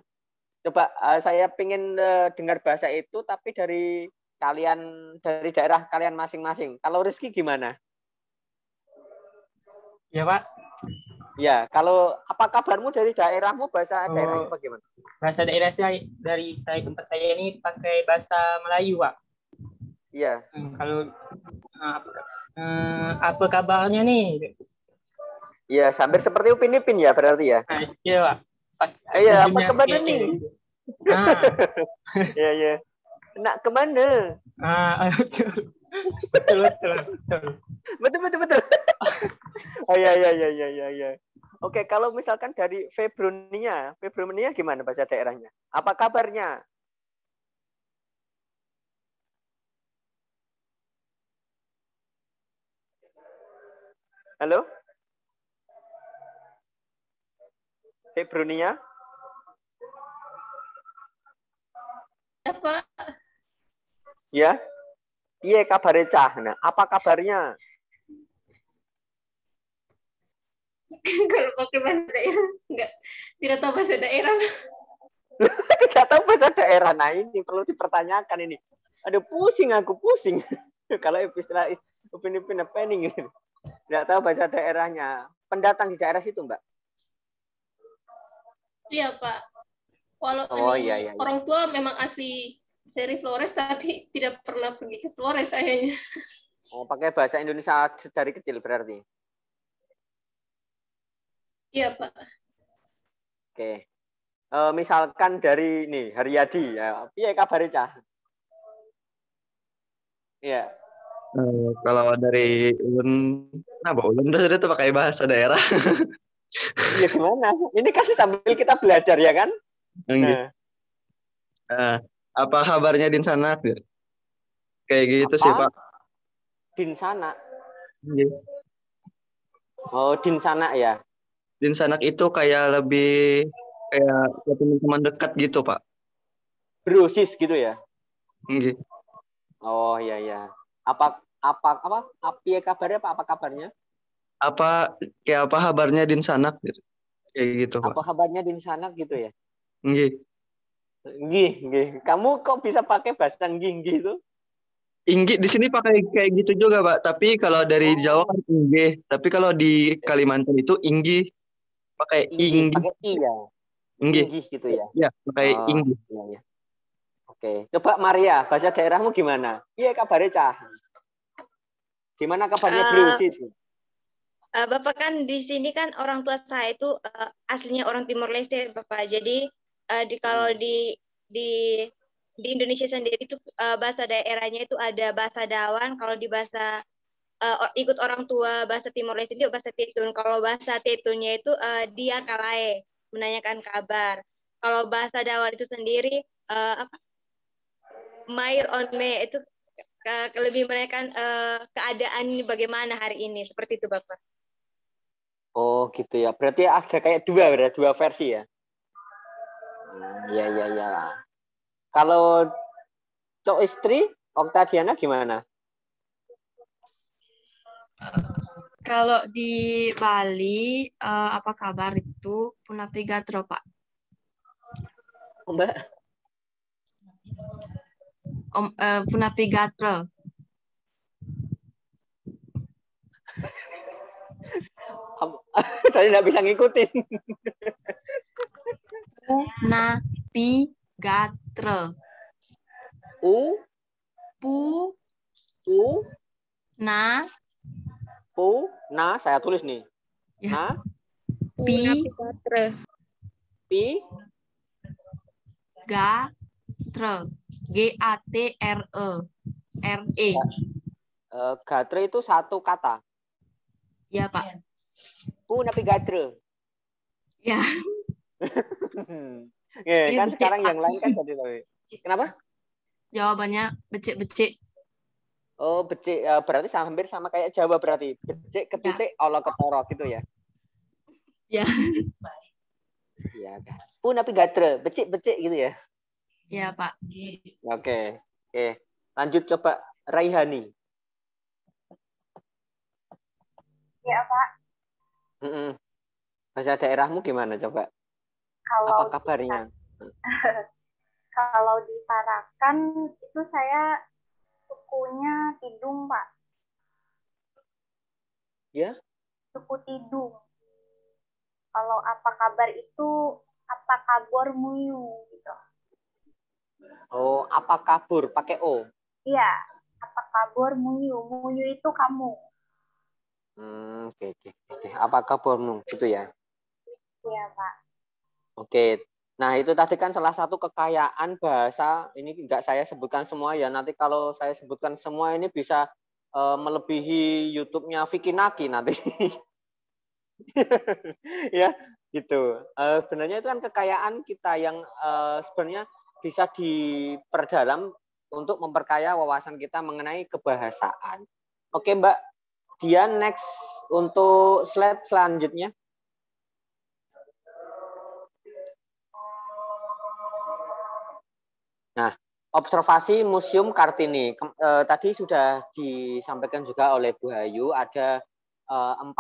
Coba saya pengen dengar bahasa itu, tapi dari kalian, dari daerah kalian masing-masing. Kalau Rizky gimana? Ya Pak. Ya, kalau apa kabarmu dari daerahmu, bahasa daerahnya bagaimana? Bahasa daerah saya, dari saya tempat saya ini pakai bahasa Melayu, Pak. Iya. Kalau apa kabarnya nih? Iya, hampir seperti Upin Ipin ya berarti ya? Iya, Pak. Iya, apa kemana nih? Iya, iya. Nak kemana? Betul. Betul. Oh iya. Oke, kalau misalkan dari Februnia gimana bahasa daerahnya? Apa kabarnya? Halo? Februnia? Apa? Ya. Iya, kabarnya Cah. Nah, apa kabarnya? Kalau pakai bahasa daerah, tidak tahu bahasa daerah. Tidak tahu bahasa daerah. Nah, ini perlu dipertanyakan ini. Aduh, pusing. Kalau istilah Upin Ipin apa ini gitu. Tidak tahu bahasa daerahnya. Pendatang di daerah situ, Mbak? Iya, Pak. Walau iya. orang tua memang asli dari Flores, tapi tidak pernah pergi ke Flores ayahnya. Oh, pakai bahasa Indonesia dari kecil berarti? Iya, Pak. Oke. Misalkan dari nih Haryadi ya, iya kabarnya Cah? Iya. Kalau dari ulun, ulun udah tuh pakai bahasa daerah. Iya gimana? Ini kasih sambil kita belajar ya kan? Nah. Apa kabarnya Din sana? Kayak gitu apa? Sih Pak. Din sana. Oh, Din sana ya. Din Sanak itu kayak lebih kayak teman-teman dekat gitu, Pak. Brosis gitu ya? Gitu. Oh, iya. Apa kabarnya Pak? Apa kabarnya? Kayak apa kabarnya Din Sanak gitu. Kayak gitu, Pak. Apa kabarnya Din Sanak gitu ya? Nggih. Kamu kok bisa pakai bahasa nggih itu? Inggi di sini pakai kayak gitu juga, Pak. Tapi kalau dari Jawa kan inggih. Tapi kalau di Kalimantan itu inggi. Pakai inggi. Pakai i ya. Inggi gitu ya. Iya, pakai inggi. Iya. Oke, coba Maria, bahasa daerahmu gimana? Iya kabarnya Cah. Gimana kabarnya Brosis? Bapak kan di sini kan orang tua saya itu aslinya orang Timor Leste, Bapak. Jadi kalau di Indonesia sendiri itu bahasa daerahnya itu ada bahasa Dawan. Kalau di bahasa ikut orang tua bahasa Timor Leste itu bahasa Tetun. Kalau bahasa Tetunnya itu dia kalae, menanyakan kabar. Kalau bahasa Dawan itu sendiri Mair on me itu lebih menanyakan keadaan ini bagaimana hari ini, seperti itu Bapak. Oh gitu ya. Berarti ada kayak dua versi ya. Iya. Kalau cowok istri Oktadiana gimana? Kalau di Bali, apa kabar itu Punapi Gatro, Pak? Mbak? Punapi Gatro. Saya tidak bisa ngikutin. Punapi Gatro. Na, saya tulis nih. Ya. Na. Gatre. G-A-T-R-E. Gatre itu satu kata. Ya, Pak. Napi gatre. Ya. Kan becek, sekarang Pak. Yang lain kan jadi lebih. Kenapa? Jawabannya becek-becek. Oh, becek. Berarti hampir sama kayak Jawa berarti. Becek ketitik Allah ketoro gitu ya. Ya. Iya kan. Napi gatre, becek-becek gitu ya. Ya, Pak. Oke. Lanjut coba Raihani. Ya, Pak. Bahasa daerahmu gimana coba? Kalau apa kabarnya? Kalau di Tarakan itu saya sukunya Tidung, Pak. Ya? Suku Tidung. Kalau apa kabar itu apa kabur muyu gitu. Oh, apa kabur pakai O? Iya, apa kabur muyu. Muyu itu kamu. Oke. Apa kabarmu gitu ya? Iya, Pak. Oke. Nah, itu tadi kan salah satu kekayaan bahasa. Ini nggak saya sebutkan semua ya. Nanti kalau saya sebutkan semua ini bisa melebihi YouTube-nya Vicky Naki nanti. Ya, gitu. Sebenarnya itu kan kekayaan kita yang sebenarnya bisa diperdalam untuk memperkaya wawasan kita mengenai kebahasaan. Oke, Mbak Dian, next untuk slide selanjutnya. Nah, observasi Museum Kartini. Tadi sudah disampaikan juga oleh Bu Hayu, ada 4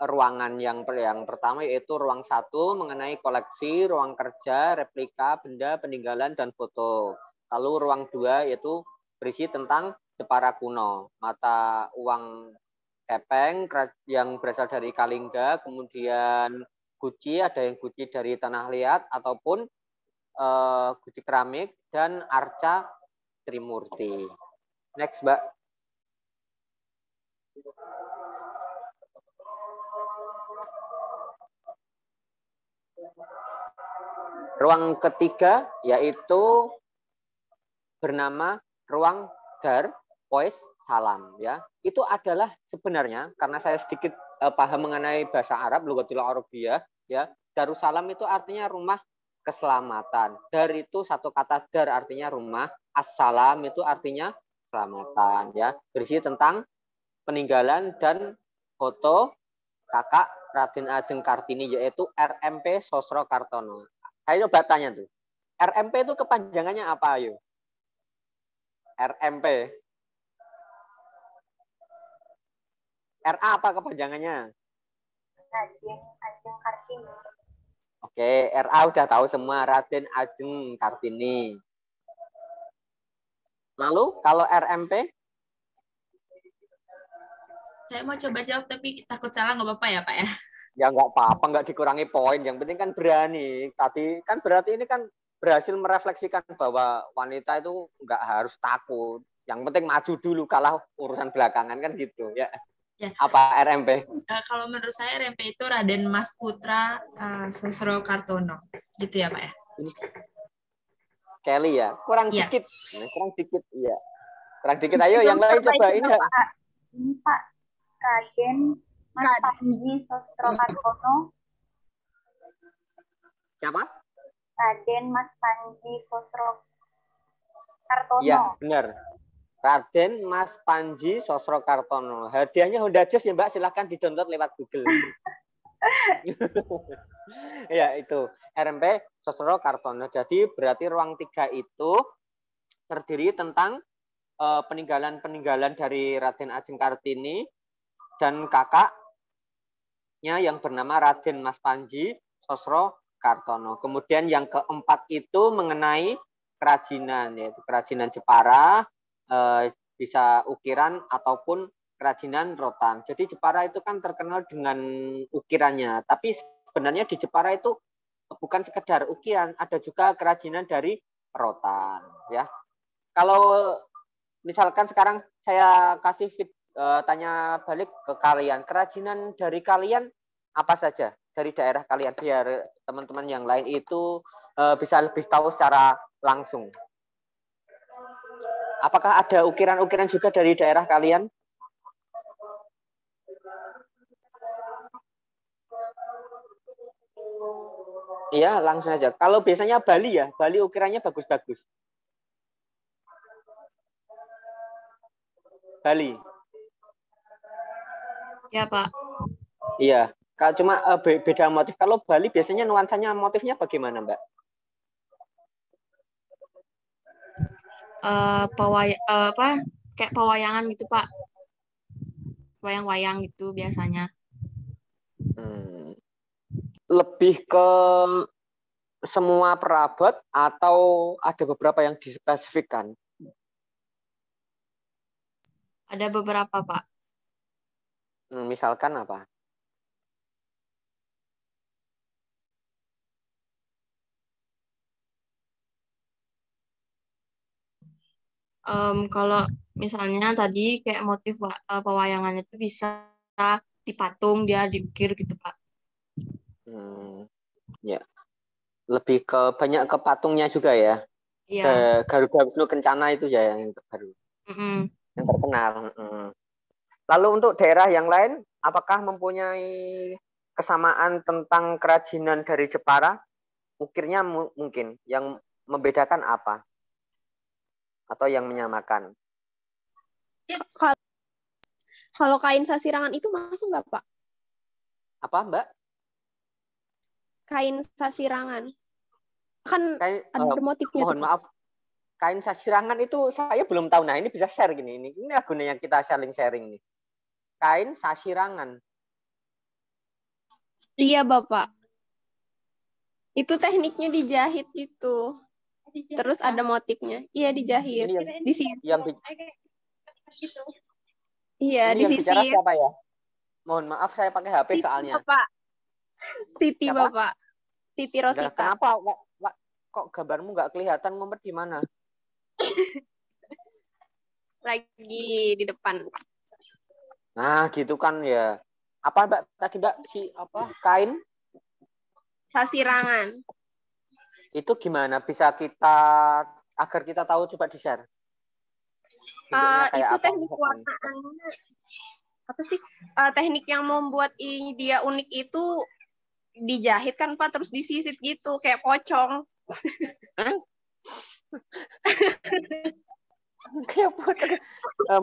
ruangan. Yang pertama yaitu ruang 1 mengenai koleksi, ruang kerja, replika, benda, peninggalan, dan foto. Lalu ruang 2 yaitu berisi tentang Jepara kuno, mata uang kepeng yang berasal dari Kalingga, kemudian guci, ada yang guci dari tanah liat ataupun guci keramik, dan arca Trimurti. Next, Mbak. Ruang ketiga yaitu bernama ruang Dar Poes Salam, ya. Itu adalah sebenarnya karena saya sedikit paham mengenai bahasa Arab, Lughatul Arabiyah, ya. Darussalam itu artinya rumah keselamatan. Dar itu satu kata dar artinya rumah, assalam itu artinya keselamatan, ya. Berisi tentang peninggalan dan foto kakak Raden Ajeng Kartini yaitu RMP Sosro Kartono. Saya coba tanya tuh. RMP itu kepanjangannya apa, ayo? RMP. RA apa kepanjangannya? Raden Ajeng Kartini. Oke, RA udah tahu semua, Raden Ajeng Kartini. Lalu kalau RMP? Saya mau coba jawab tapi takut salah, nggak apa-apa ya Pak ya? Ya nggak apa-apa, nggak dikurangi poin. Yang penting kan berani. Tadi kan berarti ini kan berhasil merefleksikan bahwa wanita itu nggak harus takut. Yang penting maju dulu, kalah urusan belakangan kan gitu ya. Ya. Apa RMP? Kalau menurut saya RMP itu Raden Mas Putra Sosro Kartono, gitu ya Pak ya? Kelly ya, kurang ya. dikit, kurang dikit, iya. Kurang dikit, ayo yang lain coba ini. Ini Pak Raden Mas Panji Sosro Kartono. Siapa? Raden Mas Panji Sosro Kartono. Iya, benar. Raden Mas Panji Sosro Kartono. Hadiahnya Honda Jazz ya Mbak, silahkan di-download lewat Google. Ya, itu RMP Sosro Kartono. Jadi berarti ruang 3 itu terdiri tentang peninggalan-peninggalan dari Raden Ajeng Kartini dan kakaknya yang bernama Raden Mas Panji Sosro Kartono. Kemudian yang keempat itu mengenai kerajinan, yaitu kerajinan Jepara, bisa ukiran ataupun kerajinan rotan. Jadi Jepara itu kan terkenal dengan ukirannya, tapi sebenarnya di Jepara itu bukan sekedar ukiran, ada juga kerajinan dari rotan, ya. Kalau misalkan sekarang saya kasih tanya balik ke kalian, kerajinan dari kalian apa saja dari daerah kalian, biar teman-teman yang lain itu bisa lebih tahu secara langsung. Apakah ada ukiran-ukiran juga dari daerah kalian? Iya, langsung aja. Kalau biasanya Bali ya, Bali ukirannya bagus-bagus. Bali. Ya, Pak. Iya, cuma beda motif. Kalau Bali biasanya nuansanya motifnya bagaimana, Mbak? Kayak pewayangan gitu Pak, wayang-wayang gitu biasanya. Lebih ke semua perabot atau ada beberapa yang dispesifikkan? Ada beberapa, Pak. Misalkan apa? Kalau misalnya tadi kayak motif pewayangannya itu bisa di patung, dia diukir gitu, Pak. Ya, lebih ke banyak ke patungnya juga ya. Iya. Garuda Wisnu Kencana itu ya yang baru, yang terkenal. Lalu untuk daerah yang lain, apakah mempunyai kesamaan tentang kerajinan dari Jepara? Ukirnya mungkin yang membedakan apa? Atau yang menyamakan? Kalau kain sasirangan itu masuk nggak, Pak? Apa, Mbak? Kain sasirangan. Kan ada motifnya. Mohon maaf. Kain sasirangan itu saya belum tahu. Nah, ini bisa share gini. Ini gunanya kita saling sharing nih. Kain sasirangan. Iya, Bapak. Itu tekniknya dijahit gitu. Terus ada motifnya. Iya, dijahit. Di sini. Iya, di sisi. Bicara siapa ya? Mohon maaf, saya pakai HP Siti, soalnya. Bapak. Siti, siapa? Bapak. Siti Rosita. Nah, kenapa? Kok gambarmu nggak kelihatan, ngumpet di mana? Lagi di depan. Nah, gitu kan ya. Apa, Mbak? Tadi, Mbak, kain? Sasirangan. Itu gimana bisa agar kita tahu, coba di-share. Itu teknik warnaannya. Apa sih? Teknik yang membuat dia unik itu dijahit kan, Pak, terus disisit gitu kayak pocong.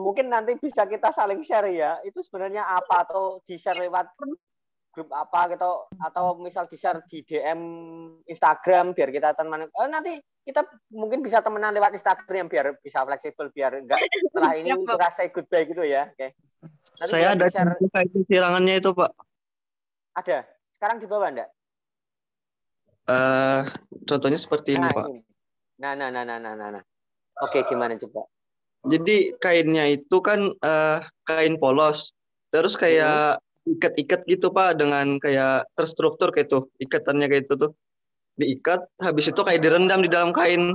Mungkin nanti bisa kita saling share ya. Itu sebenarnya apa, atau di-share lewat grup apa gitu, atau misal di-share di DM Instagram biar kita teman. Nanti kita mungkin bisa temenan lewat Instagram biar bisa fleksibel, biar enggak setelah ini kita say goodbye gitu ya. Oke. Nanti saya ada kain sirangannya itu, Pak. Ada. Sekarang di bawah enggak? Contohnya seperti ini, Pak. Nah. Oke, gimana coba? Jadi kainnya itu kan kain polos. Terus kayak ikat-ikat gitu, Pak, dengan kayak terstruktur kayak itu. Ikatannya kayak itu tuh. Diikat, habis itu kayak direndam di dalam kain.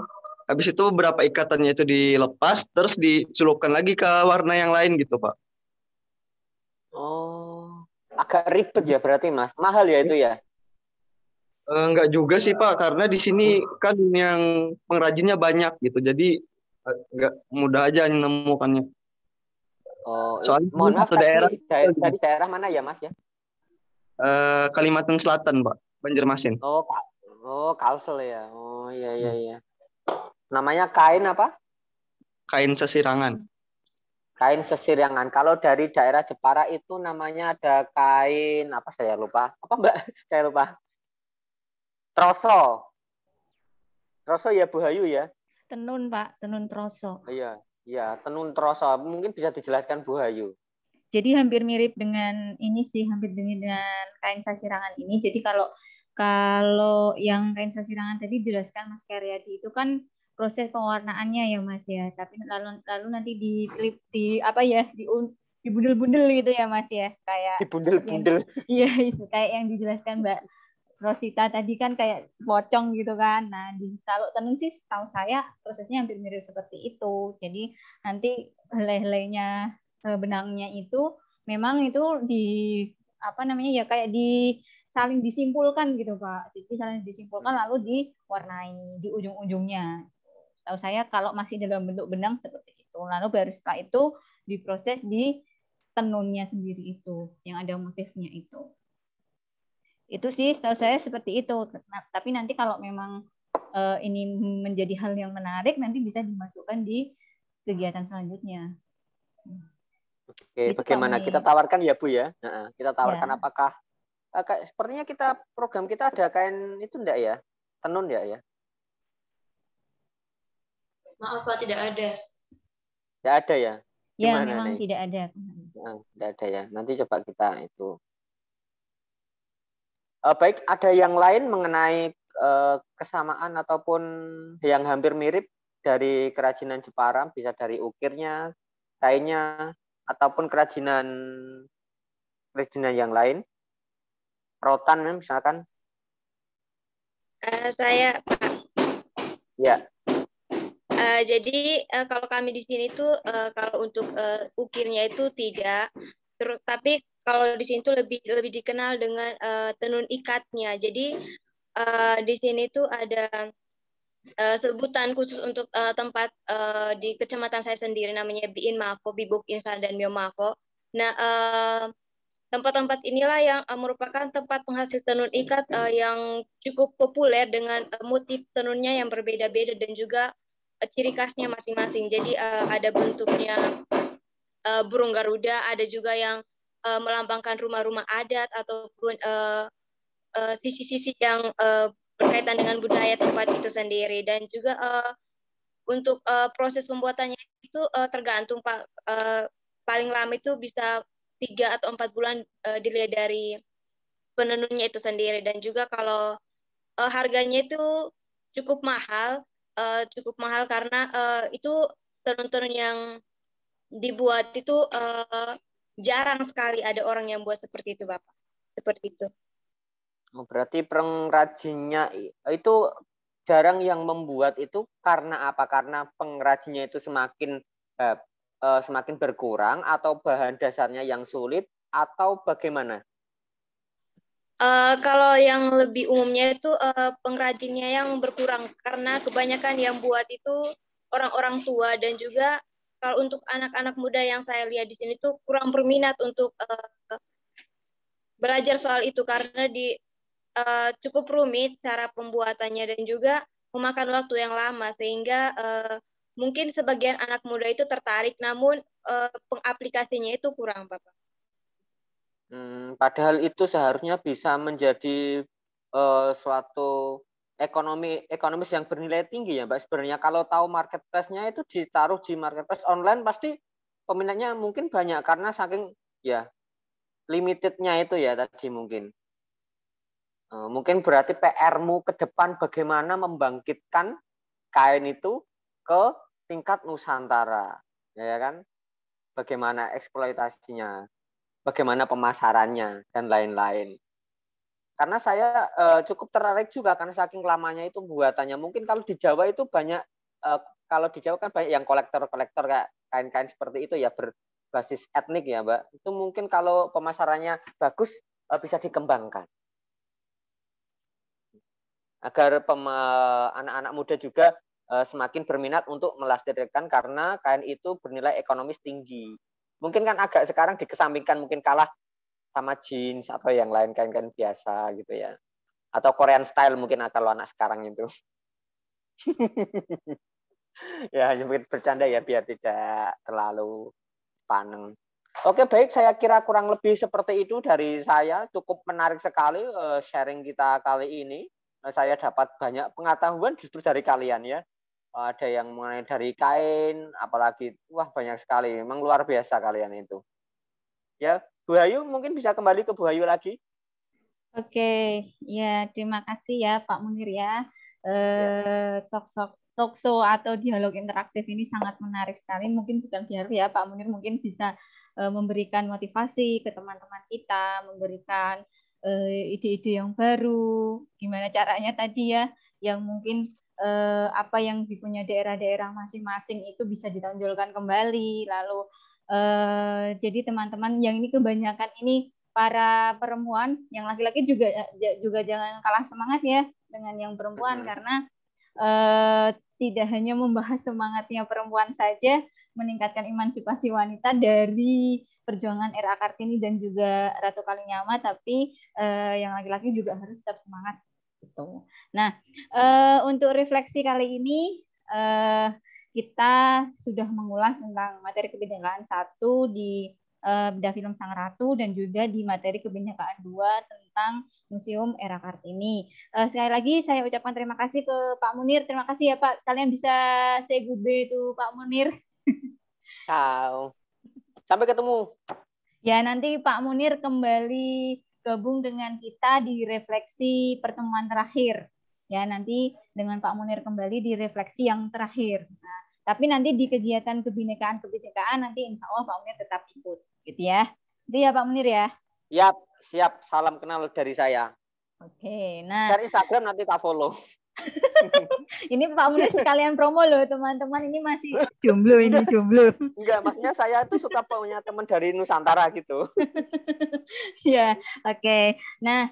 Habis itu beberapa ikatannya itu dilepas, terus dicelupkan lagi ke warna yang lain gitu, Pak. Oh, agak ribet ya berarti, Mas. Mahal ya itu ya? Enggak juga sih, Pak, karena di sini kan yang pengrajinnya banyak gitu. Jadi enggak mudah aja menemukannya. Oh, soalnya mohon maaf, dari daerah mana ya, Mas ya? Kalimantan Selatan, Pak, Banjarmasin. Oh, Kalsel ya. Oh, iya. Namanya kain apa? Kain sasirangan. Kain sasirangan. Kalau dari daerah Jepara itu namanya ada kain apa, saya lupa. Apa, Mbak? Saya lupa. Troso. Troso ya, Bu Hayu ya? Tenun, Pak. Tenun troso. Iya, tenun troso. Mungkin bisa dijelaskan Bu Hayu. Jadi hampir mirip dengan ini sih, hampir dengan kain sasirangan ini. Jadi kalau yang kain sasirangan tadi dijelaskan Mas Karyadi itu kan proses pewarnaannya ya, Mas ya. Tapi lalu nanti dibundel-bundel gitu ya, Mas ya. Kayak dibundel-bundel. Iya, kayak yang dijelaskan Mbak Rosita tadi kan kayak pocong gitu kan. Nah, kalau tenun sih tahu saya prosesnya hampir mirip seperti itu. Jadi nanti helai-helainya, benangnya itu memang itu kayak saling disimpulkan gitu, Pak. Jadi saling disimpulkan lalu diwarnai di ujung-ujungnya. Tahu saya kalau masih dalam bentuk benang seperti itu. Lalu baru setelah itu diproses di tenunnya sendiri itu yang ada motifnya itu. Itu sih setahu saya seperti itu. Nah, tapi nanti kalau memang ini menjadi hal yang menarik, nanti bisa dimasukkan di kegiatan selanjutnya. Oke, bagaimana kita tawarkan ya, Bu ya? Kita tawarkan ya. Apakah sepertinya program kita ada kain itu enggak ya? Tenun ya? Maaf, Pak, tidak ada. Tidak ada ya? Gimana, ya, memang nih? Tidak ada. Tidak ada ya. Nanti coba kita itu. Baik, ada yang lain mengenai kesamaan ataupun yang hampir mirip dari kerajinan Jepara, bisa dari ukirnya, kainnya, ataupun kerajinan yang lain? Rotan misalkan? Saya Ya. Jadi kalau kami di sini tuh kalau untuk ukirnya itu tidak, tapi kalau di sini tuh lebih dikenal dengan tenun ikatnya. Jadi di sini tuh ada sebutan khusus untuk tempat di kecamatan saya sendiri, namanya Biin Mako, Bibuk Insan dan Mio Mako. Nah, tempat-tempat inilah yang merupakan tempat penghasil tenun ikat yang cukup populer dengan motif tenunnya yang berbeda-beda dan juga ciri khasnya masing-masing. Jadi ada bentuknya burung Garuda, ada juga yang melambangkan rumah-rumah adat ataupun sisi-sisi yang berkaitan dengan budaya tempat itu sendiri. Dan juga untuk proses pembuatannya itu tergantung Pak. Paling lama itu bisa 3 atau 4 bulan dilihat dari penenunnya itu sendiri. Dan juga kalau harganya itu cukup mahal karena itu tenun-tenun yang dibuat itu jarang sekali ada orang yang buat seperti itu, Bapak. Seperti itu. Berarti pengrajinnya itu jarang yang membuat itu karena apa? Karena pengrajinnya itu semakin berkurang, atau bahan dasarnya yang sulit, atau bagaimana? Kalau yang lebih umumnya itu pengrajinnya yang berkurang karena kebanyakan yang buat itu orang-orang tua, dan juga kalau untuk anak-anak muda yang saya lihat di sini tuh kurang berminat untuk belajar soal itu karena cukup rumit cara pembuatannya dan juga memakan waktu yang lama, sehingga mungkin sebagian anak muda itu tertarik, namun pengaplikasinya itu kurang, Bapak. Padahal itu seharusnya bisa menjadi suatu ekonomis yang bernilai tinggi ya, Mbak. Sebenarnya kalau tahu marketplace-nya itu ditaruh di marketplace online, pasti peminatnya mungkin banyak karena saking ya limitednya itu ya tadi mungkin. Mungkin berarti PR-mu ke depan bagaimana membangkitkan kain itu ke tingkat Nusantara, ya kan? Bagaimana eksploitasinya, bagaimana pemasarannya, dan lain-lain. Karena saya cukup tertarik juga karena saking lamanya itu buatannya. Mungkin kalau di Jawa itu banyak, kalau di Jawa kan banyak yang kolektor-kolektor kayak kain-kain seperti itu ya, berbasis etnik ya, Mbak. Itu mungkin kalau pemasarannya bagus bisa dikembangkan. Agar anak-anak muda juga semakin berminat untuk melestarikan karena kain itu bernilai ekonomis tinggi. Mungkin kan agak sekarang dikesampingkan, mungkin kalah sama jeans atau yang lain kain-kain biasa gitu ya. Atau Korean style mungkin kalau anak sekarang itu. Ya hanya mungkin bercanda ya biar tidak terlalu paneng. Oke, baik, saya kira kurang lebih seperti itu dari saya. Cukup menarik sekali sharing kita kali ini. Saya dapat banyak pengetahuan justru dari kalian ya. Ada yang mengenai dari kain, apalagi wah banyak sekali. Memang luar biasa kalian itu. Ya, Bu Hayu mungkin bisa kembali ke Bu Hayu lagi. Oke, ya terima kasih ya Pak Munir ya. Talkshow atau dialog interaktif ini sangat menarik sekali. Mungkin bukan dialog ya Pak Munir, mungkin bisa memberikan motivasi ke teman-teman kita, memberikan ide-ide yang baru, gimana caranya tadi ya, yang mungkin apa yang dipunya daerah-daerah masing-masing itu bisa ditonjolkan kembali. Lalu jadi teman-teman yang ini kebanyakan ini para perempuan, yang laki-laki juga jangan kalah semangat ya dengan yang perempuan, karena tidak hanya membahas semangatnya perempuan saja, meningkatkan emansipasi wanita dari perjuangan R.A. Kartini dan juga Ratu Kalinyama, tapi yang laki-laki juga harus tetap semangat gitu. Nah, untuk refleksi kali ini kita sudah mengulas tentang materi kebinekaan 1 di Bedah Film Sang Ratu dan juga di materi kebinekaan 2 tentang Museum R.A. Kartini. Sekali lagi saya ucapkan terima kasih ke Pak Munir. Terima kasih ya Pak. Kalian bisa say goodbye to Pak Munir. Ciao. Sampai ketemu. Ya, nanti Pak Munir kembali gabung dengan kita di refleksi pertemuan terakhir Ya, nanti dengan Pak Munir kembali di refleksi yang terakhir. Nah, tapi nanti di kegiatan kebinekaan nanti insya Allah Pak Munir tetap ikut, gitu ya. Itu ya Pak Munir ya. Siap. Salam kenal dari saya. Oke, nah. Share Instagram nanti tak follow. Ini Pak Munir sekalian promo loh teman-teman, ini masih jomblo ini jomblo. Enggak, maksudnya saya tuh suka punya teman dari Nusantara gitu. Ya, oke. Nah,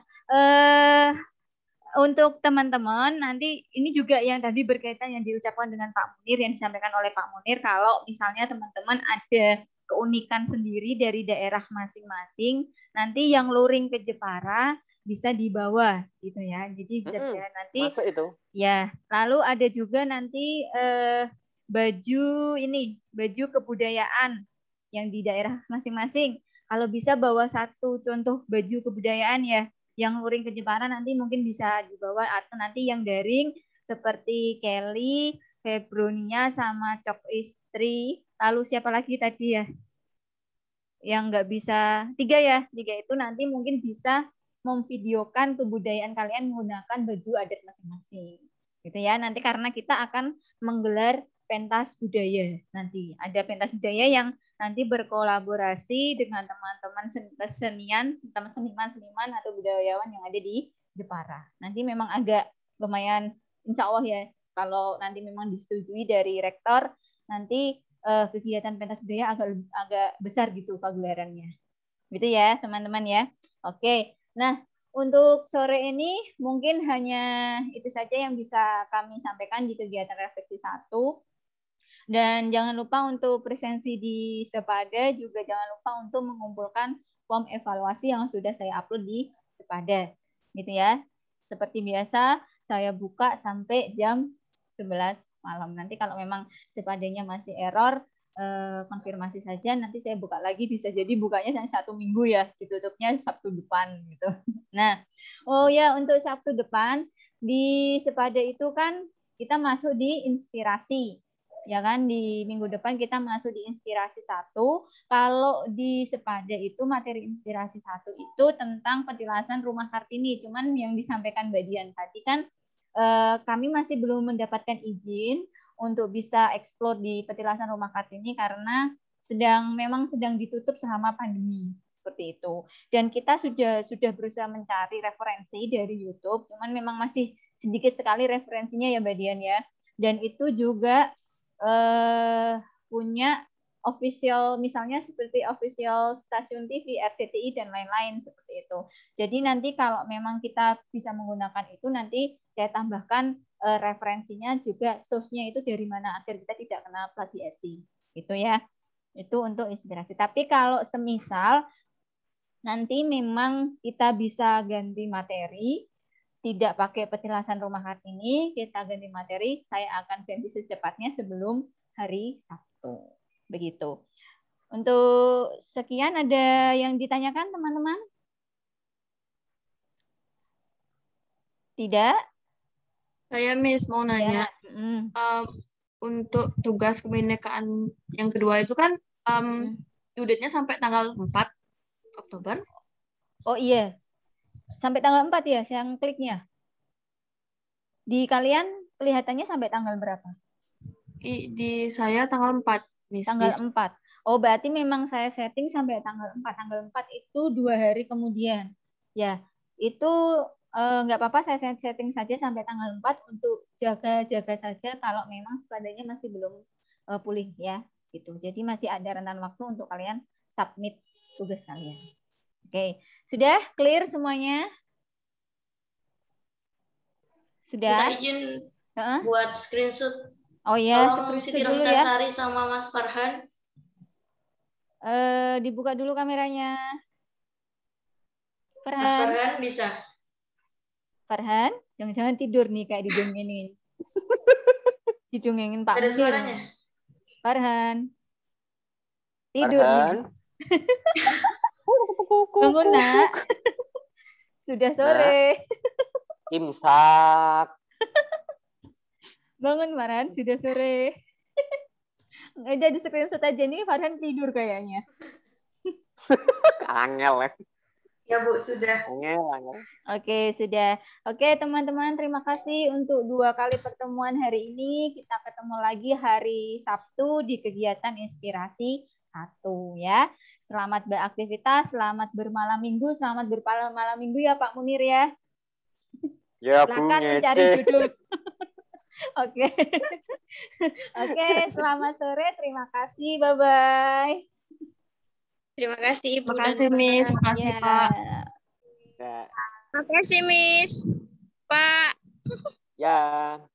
untuk teman-teman nanti ini juga yang tadi berkaitan yang diucapkan dengan Pak Munir, yang disampaikan oleh Pak Munir, kalau misalnya teman-teman ada keunikan sendiri dari daerah masing-masing, nanti yang luring ke Jepara bisa dibawa gitu ya. Jadi bisa nanti masuk itu. Ya, lalu ada juga nanti baju kebudayaan yang di daerah masing-masing. Kalau bisa bawa satu contoh baju kebudayaan ya, yang luring ke Jepara nanti mungkin bisa dibawa, atau nanti yang daring seperti Kelly, Febronia sama Cok Istri. Lalu siapa lagi tadi ya? Yang nggak bisa, 3 ya. 3 itu nanti mungkin bisa memvideokan kebudayaan kalian menggunakan baju adat masing-masing. Gitu ya. Nanti karena kita akan menggelar pentas budaya. Nanti ada pentas budaya yang nanti berkolaborasi dengan teman-teman seniman atau budayawan yang ada di Jepara. Nanti memang agak lumayan, insya Allah ya, kalau nanti memang disetujui dari rektor, nanti kegiatan pentas budaya agak besar gitu pagelarannya. Gitu ya teman-teman ya. Oke. Nah, untuk sore ini mungkin hanya itu saja yang bisa kami sampaikan di kegiatan refleksi 1. Dan jangan lupa untuk presensi di Sepada, juga jangan lupa untuk mengumpulkan form evaluasi yang sudah saya upload di Sepada. Gitu ya. Seperti biasa, saya buka sampai jam 11 malam. Nanti kalau memang Sepadanya masih error, konfirmasi saja, nanti saya buka lagi, bisa jadi bukanya 1 minggu ya, ditutupnya Sabtu depan gitu. Nah, untuk Sabtu depan di Sepada itu kan kita masuk di inspirasi, ya kan, di minggu depan kita masuk di inspirasi 1. Kalau di Sepada itu materi inspirasi 1 itu tentang petilasan Rumah Kartini, cuman yang disampaikan Mbak Dian tadi kan kami masih belum mendapatkan izin untuk bisa eksplor di petilasan Rumah Kartini karena memang sedang ditutup selama pandemi seperti itu. Dan kita sudah berusaha mencari referensi dari YouTube, cuman memang masih sedikit sekali referensinya ya Mbak Dian ya. Dan itu juga punya official, misalnya seperti official stasiun TV, RCTI dan lain-lain seperti itu. Jadi nanti kalau memang kita bisa menggunakan itu, nanti saya tambahkan referensinya juga, source-nya itu dari mana agar kita tidak kena plagiasi. Gitu ya. Itu untuk inspirasi. Tapi kalau semisal nanti memang kita bisa ganti materi, tidak pakai petilasan Rumah Kartini, kita ganti materi, saya akan ganti secepatnya sebelum hari Sabtu. Begitu. Untuk sekian, ada yang ditanyakan teman-teman? Tidak? Saya Miss mau nanya. Untuk tugas kebinekaan yang kedua itu kan due date-nya sampai tanggal 4 Oktober. Oh iya. Sampai tanggal 4 ya yang kliknya. Di kalian kelihatannya sampai tanggal berapa? Di saya tanggal 4. Tanggal 4. Oh, berarti memang saya setting sampai tanggal 4. Tanggal 4 itu 2 hari kemudian. Ya, itu nggak apa-apa, saya setting saja sampai tanggal 4 untuk jaga-jaga saja kalau memang Sepadanya masih belum pulih ya. Gitu. Jadi masih ada rentan waktu untuk kalian submit tugas kalian. Oke, sudah clear semuanya? Sudah? Kita izin buat screenshot. Oh ya, tolong Siti Rostasari ya, sama Mas Farhan. Dibuka dulu kameranya. Farhan. Mas Farhan bisa. Farhan, jangan-jangan tidur nih kayak didongengin. Didongengin Pak Munir. Ada suaranya. Farhan. Tidur nih. Bangun nak. Sudah sore. Imsak. Bangun Farhan, sudah sore. Udah di screenshot aja nih, Farhan tidur kayaknya. Angel ya. Ya Bu, sudah. Oke, sudah. Oke, teman-teman, terima kasih untuk 2 kali pertemuan hari ini. Kita ketemu lagi hari Sabtu di kegiatan Inspirasi 1 ya. Selamat beraktivitas, selamat bermalam minggu, selamat bermalam minggu ya Pak Munir ya. Ya, silakan mencari judul. Oke. Oke, selamat sore, terima kasih, bye-bye. Terima kasih Bu. Terima kasih Miss, terima kasih Pak. Terima kasih Miss, Pak. Ya.